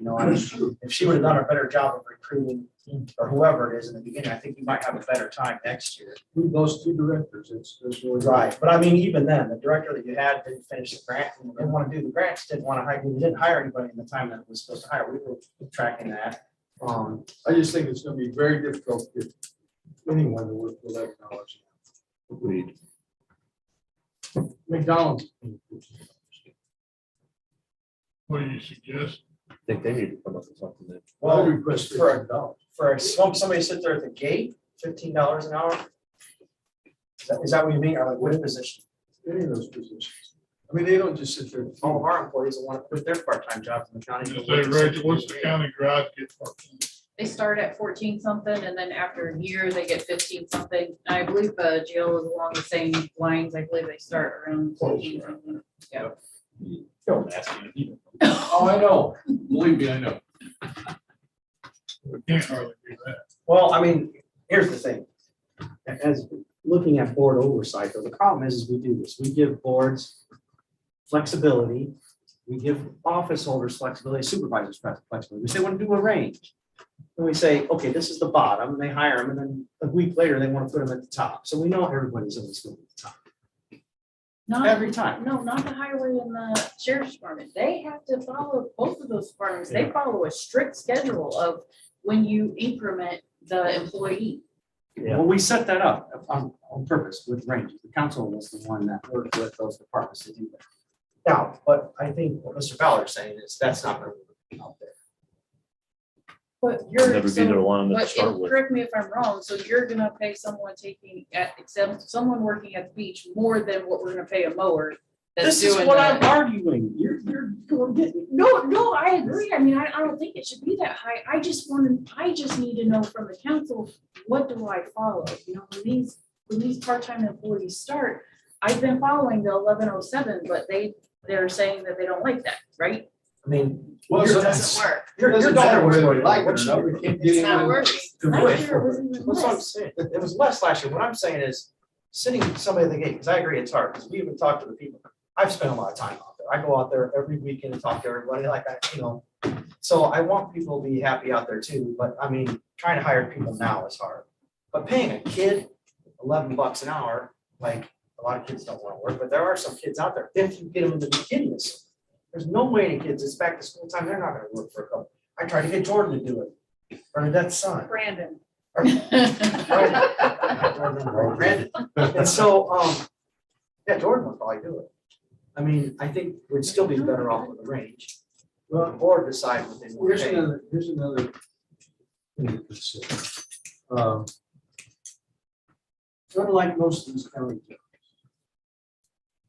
Speaker 2: if she would have done a better job of recruiting or whoever it is in the beginning, I think you might have a better time next year.
Speaker 1: Those 2 directors, it's really
Speaker 2: Right, but even then, the director that you had didn't finish the grant, and didn't want to do the grants, didn't want to hire, you didn't hire anybody in the time that was supposed to hire, we were tracking that.
Speaker 1: I just think it's gonna be very difficult to get anyone to work for $11.
Speaker 9: Agreed.
Speaker 1: McDonald's.
Speaker 5: What do you suggest?
Speaker 9: I think they need to come up with something that.
Speaker 1: Well, request $15.
Speaker 2: Somebody sit there at the gate, $15 an hour? Is that what you mean, or like what position?
Speaker 1: Any of those positions. They don't just sit there.
Speaker 2: All of our employees that want to quit their part-time jobs in the county.
Speaker 5: Just say, Rachel, what's the county garage get for?
Speaker 8: they start at 14 something, and then after a year, they get 15 something. And I believe the jail is along the same lines. I believe they start around 14 something. Yeah.
Speaker 10: Don't ask me.
Speaker 1: Oh, I know. Believe me, I know.
Speaker 5: We can't hardly do that.
Speaker 2: Well, here's the thing. As looking at board oversight, though, the problem is we do this. We give boards flexibility. We give office holders flexibility, supervisors flexibility. We say, want to do a range. And we say, okay, this is the bottom, and they hire them, and then a week later, they want to put them at the top. So we know everybody's always going at the top,
Speaker 8: Not
Speaker 2: every time.
Speaker 8: No, not the highway and the sheriff's department. They have to follow, both of those departments, they follow a strict schedule of when you increment the employee.
Speaker 2: Well, we set that up on purpose with ranges. The council was the one that worked with those departments to do that. Now, but I think what Mr. Ballard's saying is that's not going to be out there.
Speaker 8: But you're.
Speaker 9: Never be there long enough to
Speaker 8: But
Speaker 9: start with.
Speaker 8: correct me if I'm wrong, so you're gonna pay someone taking except someone working at the beach more than what we're gonna pay a mower. That's
Speaker 2: This is
Speaker 8: doing
Speaker 2: what
Speaker 8: the-
Speaker 2: I'm arguing. You're getting.
Speaker 8: No, I agree. I mean, I don't think it should be that high. I just need to know from the council, what do I follow? You know, when these part-time employees start, I've been following the 1107, but they're saying that they don't like that, right?
Speaker 2: I mean,
Speaker 12: Well,
Speaker 2: your-
Speaker 12: so
Speaker 8: Doesn't work.
Speaker 2: your
Speaker 12: Doesn't
Speaker 2: daughter
Speaker 12: matter
Speaker 2: was
Speaker 12: whether
Speaker 2: going
Speaker 12: we like it or
Speaker 2: what
Speaker 12: not,
Speaker 2: she-
Speaker 12: we can't
Speaker 8: It's
Speaker 12: get
Speaker 8: not
Speaker 12: in.
Speaker 8: working.
Speaker 2: to
Speaker 8: Last
Speaker 2: quit.
Speaker 8: year it was even
Speaker 2: That's what I'm
Speaker 8: less.
Speaker 2: saying. It was less last year. What I'm saying is sitting somebody at the gate, because I agree it's hard, because we even talked to the people. I've spent a lot of time out there. I go out there every weekend and talk to everybody so I want people to be happy out there too, but I mean, trying to hire people now is hard. But paying a kid $11 an hour, like a lot of kids don't want to work, but there are some kids out there. If you get them in the beginning, there's no way any kids, it's back to school time, they're not gonna work for a couple. I tried to get Jordan to do it, Bernadette's son.
Speaker 8: Brandon.
Speaker 2: Brandon. And so, yeah, Jordan would probably do it. I mean, I think we'd still be better off with the range. Or decide what they want
Speaker 12: Here's
Speaker 2: to pay.
Speaker 12: another thing to consider. Unlike most of these county jobs,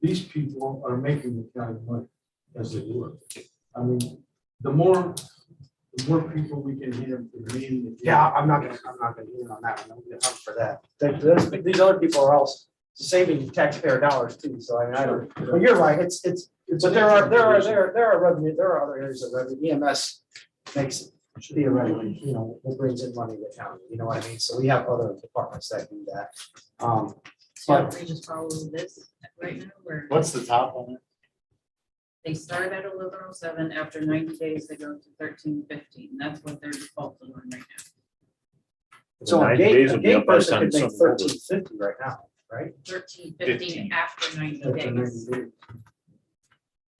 Speaker 12: these people are making the kind of money as they work. I mean, the more people we can hear from me.
Speaker 2: Yeah, I'm not gonna hit on that one. I'm gonna hunt for that. These other people are also saving taxpayer dollars too, so I mean, I don't, but you're right, it's, but there are revenue, there are other areas of revenue. EMS makes theoretically, it brings in money to the county, you know what I mean? So we have other departments that do that.
Speaker 8: So we just follow this right now, where
Speaker 1: What's the top on it?
Speaker 8: they start at 1107, after 90 days, they go to 1315. That's what they're defaulting on right now.
Speaker 2: So a
Speaker 9: 90 days
Speaker 2: gate,
Speaker 9: will be up by the
Speaker 2: person
Speaker 9: time
Speaker 2: could make
Speaker 9: summer's over.
Speaker 2: 1350 right now, right?
Speaker 8: 1315 after 90
Speaker 2: After 90
Speaker 8: days.
Speaker 2: days.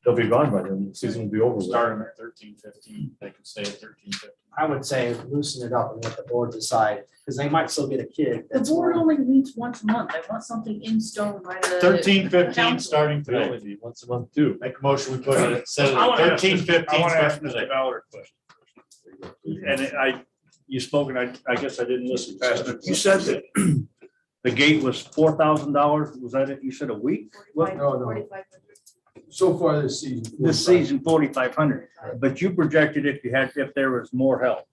Speaker 9: They'll be gone by then, the season will be over. with.
Speaker 1: Start them at 1315, they can stay at 1315.
Speaker 2: I would say loosen it up and let the board decide, because they might still get a kid.
Speaker 8: The board only meets once a month. I want something in stone by the.
Speaker 1: 1315
Speaker 8: council.
Speaker 1: starting
Speaker 9: They only
Speaker 1: today.
Speaker 9: meet once a month too.
Speaker 1: Make a motion, we put it, set it
Speaker 11: I
Speaker 1: at
Speaker 11: wanna ask
Speaker 1: 1315.
Speaker 11: I want to ask
Speaker 1: starting
Speaker 11: Mr.
Speaker 1: today.
Speaker 11: Ballard a question. And you spoke, and I guess I didn't listen fast enough. You said that the gate was $4,000. Was that it? You said a week?
Speaker 12: No.
Speaker 8: 4500.
Speaker 12: So far this season.
Speaker 11: This season, 4,500. But you projected if there was more help,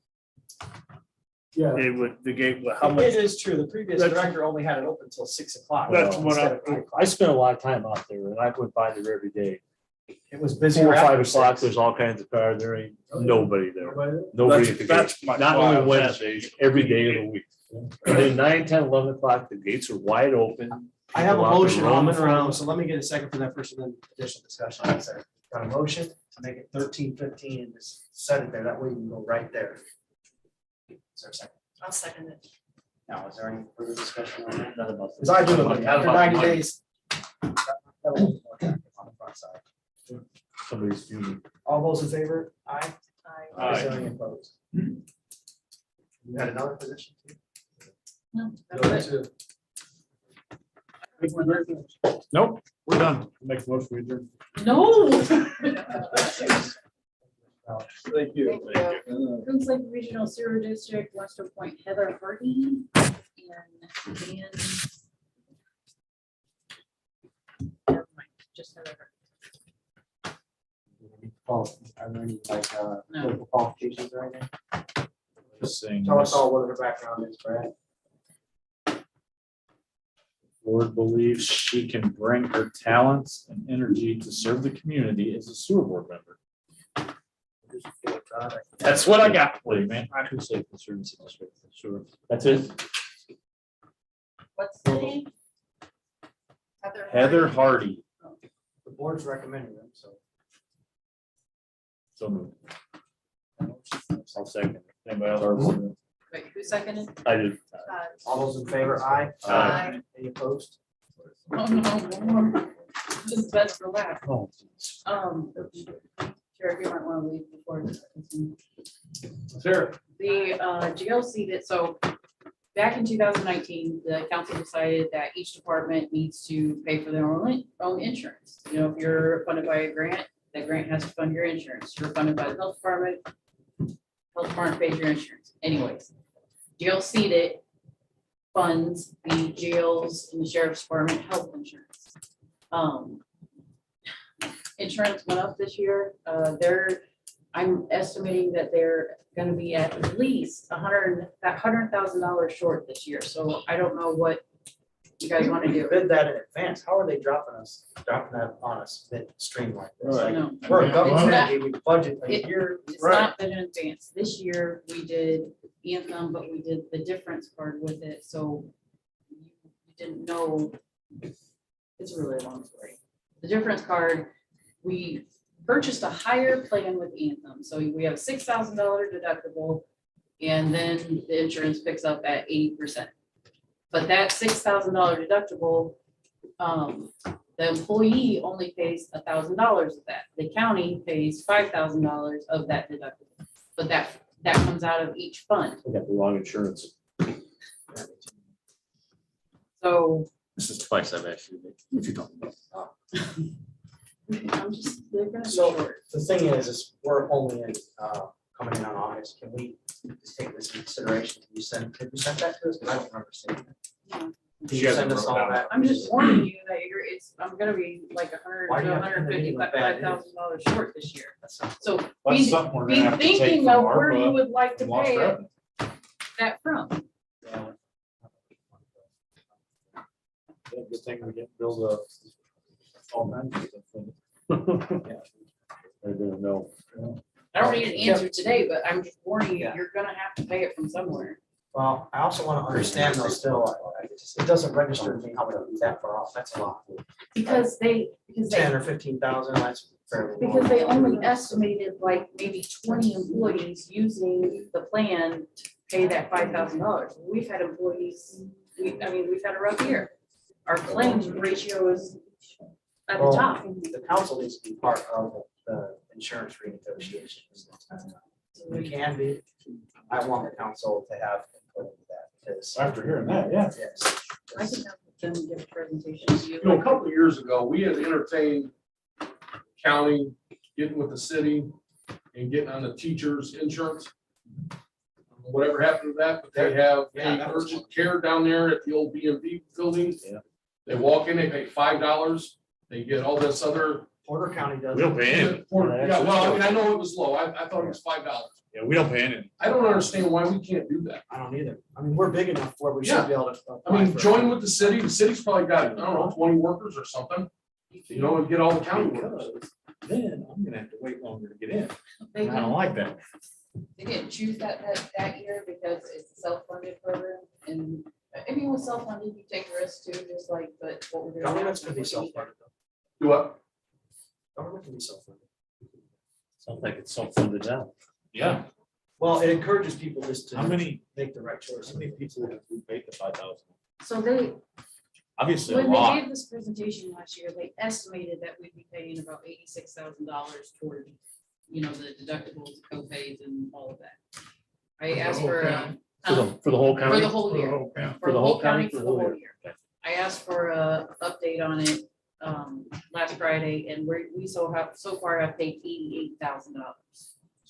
Speaker 12: Yeah,
Speaker 11: the gate, how much?
Speaker 2: It is true. The previous
Speaker 11: That's-
Speaker 2: director only had it open until 6 o'clock.
Speaker 11: That's what
Speaker 2: instead of 8 o'clock.
Speaker 9: I spent a lot of time out there and I went by there every day.
Speaker 2: It was busy.
Speaker 9: 4 or 5 o'clock, there's all kinds of cars. There ain't nobody there. Nobody at the
Speaker 11: That's
Speaker 9: gate.
Speaker 11: my-
Speaker 9: Not
Speaker 11: why I
Speaker 9: only
Speaker 11: was
Speaker 9: Wednesdays, every day of the week. And then 9, 10, 11 o'clock, the gates are wide open.
Speaker 2: I have a
Speaker 9: People out there
Speaker 2: motion on the
Speaker 9: roaming around.
Speaker 2: floor, so let me get a second for that first and then additional discussion. Got a motion to make it 1315 and just set it there. That way you can go right there. Is there a second?
Speaker 8: I'll second it.
Speaker 2: Now, is there any further discussion on that?
Speaker 9: None about
Speaker 2: Because I do
Speaker 9: None
Speaker 2: it
Speaker 9: about
Speaker 2: after 90
Speaker 9: money.
Speaker 2: days. that will be more attractive on the front side.
Speaker 9: Somebody's fuming.
Speaker 2: All those in favor? Aye.
Speaker 8: Aye.
Speaker 2: Is there any opposed? You had another position?
Speaker 8: No,
Speaker 12: No,
Speaker 8: that's
Speaker 12: that's
Speaker 8: it.
Speaker 12: it.
Speaker 1: Nope, we're done. Make a motion, we adjourn.
Speaker 8: No.
Speaker 12: Thank you.
Speaker 8: Coons Lake Regional Sewer District wants to appoint Heather Hardy and Dan. Never mind, just Heather Hardy.
Speaker 2: Are there any
Speaker 8: No.
Speaker 2: political qualifications or anything?
Speaker 1: Just saying.
Speaker 2: Tell us all what her background is, Brad.
Speaker 1: Board believes she can bring her talents and energy to serve the community as a sewer board member. That's what I got for you, man.
Speaker 9: Coos Lake Conservancy District, sure. That's it.
Speaker 8: What's the name?
Speaker 1: Heather Hardy.
Speaker 2: The board's recommending them, so.
Speaker 9: So moved. I'll second it. Anybody else?
Speaker 8: Wait, who seconded?
Speaker 9: I did.
Speaker 2: All those in favor, aye?
Speaker 9: Aye.
Speaker 2: Any opposed?
Speaker 8: Oh, no, one more. Just best for last.
Speaker 9: Oh.
Speaker 8: Sheriff, you might want to leave before.
Speaker 1: Sure.
Speaker 8: The jail seated, so back in 2019, the council decided that each department needs to pay for their own insurance. You know, if you're funded by a grant, that grant has to fund your insurance. You're funded by the health department pays your insurance. Anyways, jail seated funds the jails and the sheriff's department health insurance. Insurance went up this year. I'm estimating that they're gonna be at least $100,000 short this year. So I don't know what you guys want to do.
Speaker 2: Bid that in advance. How are they dropping that on us midstream like this?
Speaker 1: Right.
Speaker 2: Like,
Speaker 8: No.
Speaker 2: we're a
Speaker 8: It's
Speaker 2: government,
Speaker 8: not-
Speaker 2: entity, we budget a
Speaker 8: it-
Speaker 2: year.
Speaker 8: It's not been in advance. This year, we did Anthem, but we did the difference card with it, so you didn't know. It's a really long story. The difference card, we purchased a higher plan with Anthem, so we have a $6,000 deductible, and then the insurance picks up at 80%. But that $6,000 deductible, the employee only pays $1,000 of that. The county pays $5,000 of that deductible. But that comes out of each fund.
Speaker 9: We got the wrong insurance.
Speaker 8: So
Speaker 9: This is twice I've asked you, what you talking about?
Speaker 8: I'm just, they're gonna be
Speaker 2: So
Speaker 8: short.
Speaker 2: the thing is we're only in, coming in on August. Can we just take this into consideration? Can you send that to us? 'Cause I don't remember seeing that.
Speaker 8: Yeah.
Speaker 2: Can
Speaker 1: You
Speaker 2: you
Speaker 1: guys
Speaker 2: send us
Speaker 1: wrote
Speaker 2: all
Speaker 1: down.
Speaker 2: that?
Speaker 8: I'm just warning you that I'm gonna be like
Speaker 2: Why do you have to
Speaker 8: $100,000 to
Speaker 2: end the meeting with bad news?
Speaker 8: $155,000 short this year.
Speaker 2: That's not-
Speaker 8: So
Speaker 1: That's
Speaker 8: be,
Speaker 1: something we're
Speaker 8: be
Speaker 1: gonna have to take
Speaker 8: thinking
Speaker 1: from
Speaker 8: of where you
Speaker 1: ARPA
Speaker 8: would like to
Speaker 1: and lost
Speaker 8: pay
Speaker 1: revenue.
Speaker 8: that from.
Speaker 2: Yeah.
Speaker 1: Yeah, good thing we didn't build a. All kinds of stuff.
Speaker 9: I don't know.
Speaker 8: I don't need an answer today, but I'm just warning you,
Speaker 2: Yeah.
Speaker 8: you're gonna have to pay it from somewhere.
Speaker 2: Well, I also want to understand though still, it doesn't register to me how much is that far off. That's a lot.
Speaker 8: Because they
Speaker 2: 10 or 15,000, that's fairly. low.
Speaker 8: Because they only estimated like maybe 20 employees using the plan to pay that $5,000. We've had employees, we've had a rough year. Our claims ratio is at the
Speaker 2: Well,
Speaker 8: top.
Speaker 2: The council needs to be part of the insurance renegotiations. We can be. I want the council to have input into that because.
Speaker 1: After hearing that, yeah.
Speaker 2: Yes.
Speaker 8: I can have them give a presentation to you.
Speaker 4: You know, a couple of years ago, we had entertained county getting with the city and getting on the teachers' insurance. Whatever happened to that, but they have
Speaker 2: Yeah, that was
Speaker 4: urgent care down there at the old BMV building.
Speaker 9: Yeah.
Speaker 4: They walk in, they pay $5, they get all this other.
Speaker 2: Porter County does.
Speaker 1: We don't pay any.
Speaker 4: Yeah, well, I mean, I know it was low, I thought it was $5.
Speaker 1: Yeah, we don't pay any.
Speaker 4: I don't understand why we can't do that.
Speaker 2: I don't either. I mean, we're big enough where we should be able to.
Speaker 4: I mean, join with the city's probably got, I don't know, 20 workers or something, you know, and get all the county workers.
Speaker 1: Because then I'm gonna have to wait longer to get in.
Speaker 8: They
Speaker 1: I don't like that.
Speaker 8: didn't choose that year because it's a self-funded program. And I mean, with self-funded, you take risks too, just like, but what we're doing. now
Speaker 2: Government's
Speaker 8: is
Speaker 2: gonna be
Speaker 8: we're
Speaker 2: self-funded.
Speaker 4: Do what?
Speaker 2: Government can be self-funded.
Speaker 9: Sounds like it's self-funded now.
Speaker 1: Yeah.
Speaker 2: Well, it encourages people just
Speaker 1: How
Speaker 2: to
Speaker 1: many,
Speaker 2: make the right choice.
Speaker 1: how many people have we paid the 5,000?
Speaker 8: So they,
Speaker 1: Obviously a
Speaker 8: when they
Speaker 1: lot.
Speaker 8: gave this presentation last year, they estimated that we'd be paying about $86,000 toward, you know, the deductibles, co-pays and all of that. I asked for,
Speaker 9: For the whole
Speaker 8: for
Speaker 9: county?
Speaker 8: the whole year, for the whole county, for the whole year. I asked for a update on it, last Friday, and we so far have paid $88,000.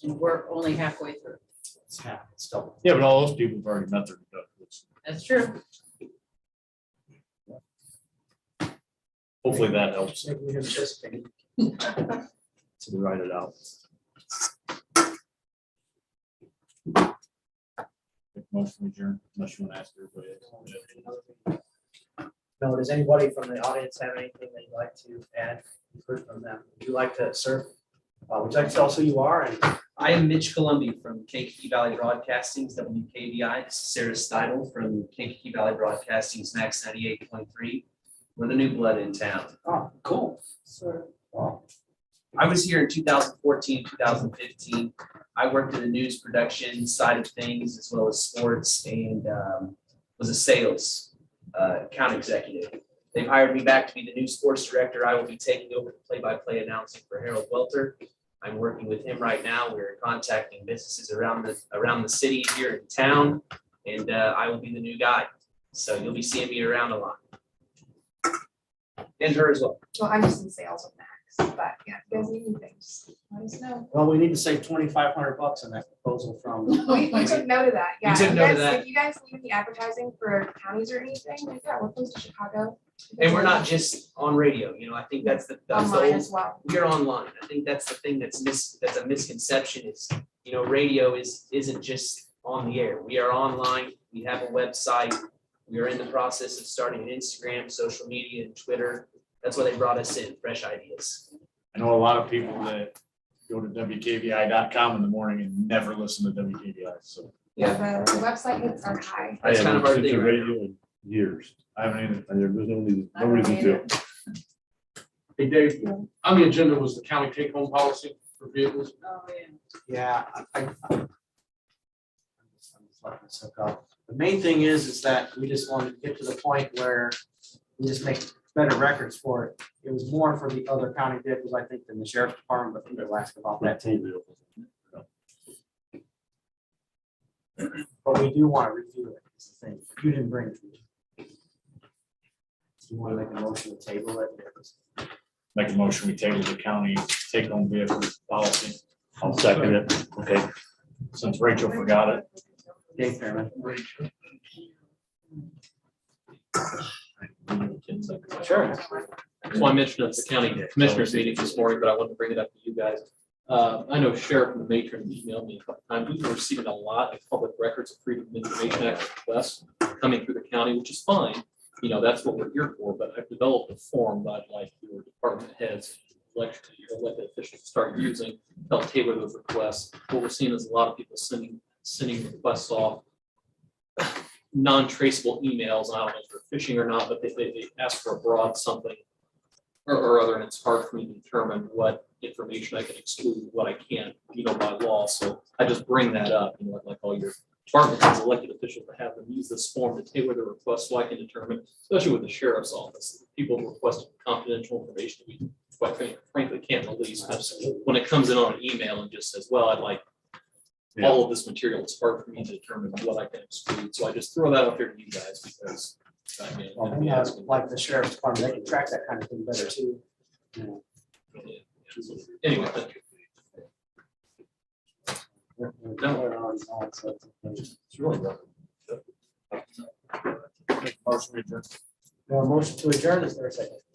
Speaker 8: And we're only halfway through.
Speaker 2: It's half, it's double.
Speaker 1: Yeah, but all those people have already met their deductibles.
Speaker 8: That's true.
Speaker 9: Hopefully that helps
Speaker 2: Maybe we can participate.
Speaker 9: to write it out.
Speaker 1: Motion adjourned, unless you want to ask everybody.
Speaker 2: No, does anybody from the audience have anything that you'd like to add? You've heard from them. Would you like to serve? Would you like to tell us who you are and
Speaker 14: I am Mitch Columbi from Kankakee Valley Broadcasting's WKVI. This is Sarah Steidel from Kankakee Valley Broadcasting's Max 98.3. We're the new blood in town.
Speaker 2: Oh, cool.
Speaker 8: So
Speaker 2: Wow.
Speaker 14: I was here in 2014, 2015. I worked in the news production side of things as well as sports and was a sales account executive. They've hired me back to be the new sports director. I will be taking over the play-by-play announcing for Harold Welter. I'm working with him right now. We're contacting businesses around the city here in town, and I will be the new guy. So you'll be seeing me around a lot. And her as well.
Speaker 3: Well, I'm just in sales with Max, but yeah, if you guys need anything, just let us know.
Speaker 2: Well, we need to save $2,500 on that proposal from.
Speaker 3: We took note of that, yeah.
Speaker 14: took
Speaker 3: If you
Speaker 14: note of
Speaker 3: guys-
Speaker 14: that.
Speaker 3: If you guys need any advertising for counties or anything, like, yeah, we're close to Chicago.
Speaker 14: And we're not just on radio, I think that's the
Speaker 3: Online
Speaker 14: old,
Speaker 3: as well.
Speaker 14: we're online. I think that's the thing that's a misconception is, radio isn't just on the air. We are online. We have a website. We are in the process of starting an Instagram, social media, and Twitter. That's why they brought us in, fresh ideas.
Speaker 1: I know a lot of people that go to WKBI.com in the morning and never listen to WKBI, so.
Speaker 3: Yeah, the website hits are high.
Speaker 14: That's kind of our thing right now.
Speaker 6: Radio in years.
Speaker 1: I haven't either.
Speaker 6: And there's no reason to.
Speaker 4: Hey, Dave, on the agenda was the county take-home policy for vehicles.
Speaker 8: Oh,
Speaker 2: Yeah, I'm just letting this hook up. The main thing is that we just wanted to get to the point where we just make better records for it. It was more for the other county vehicles, I think, than the sheriff's department, but we'll ask about that too. But we do want to review it, is the thing. You didn't bring it. Do you want to make a motion to table it?
Speaker 1: Make a motion, we table the county take-home vehicle policy,
Speaker 9: I'll second it. Okay.
Speaker 1: since Rachel forgot it.
Speaker 2: Dave Fairman. Sure.
Speaker 10: So I mentioned at the county commissioners meeting this morning, but I wanted to bring it up to you guys. I know Sheriff and the matron emailed me a couple times. We've been receiving a lot of public records of Freedom of Information Act requests coming through the county, which is fine. That's what we're here for, but I've developed a form that I'd like your department heads, your elected officials to start using to help tailor those requests. What we're seeing is a lot of people sending requests off non-traceable emails. I don't know if they're phishing or not, but they ask for a broad something or other, and it's hard for me to determine what information I can exclude, what I can't, by law. So I just bring that up, like all your department heads, elected officials, to have them use this form to tailor the request so I can determine, especially with the sheriff's office, people request confidential information we quite frankly can't release. But when it comes in on an email and just says, well, I'd like all of this material, it's hard for me to determine what I can exclude. So I just throw that out there to you guys because
Speaker 2: Well, maybe like the sheriff's department, they can track that kind of thing better too.
Speaker 10: Anyway, thank you.
Speaker 1: It's really rough. Motion to adjourn.
Speaker 2: Motion to adjourn, is there a second?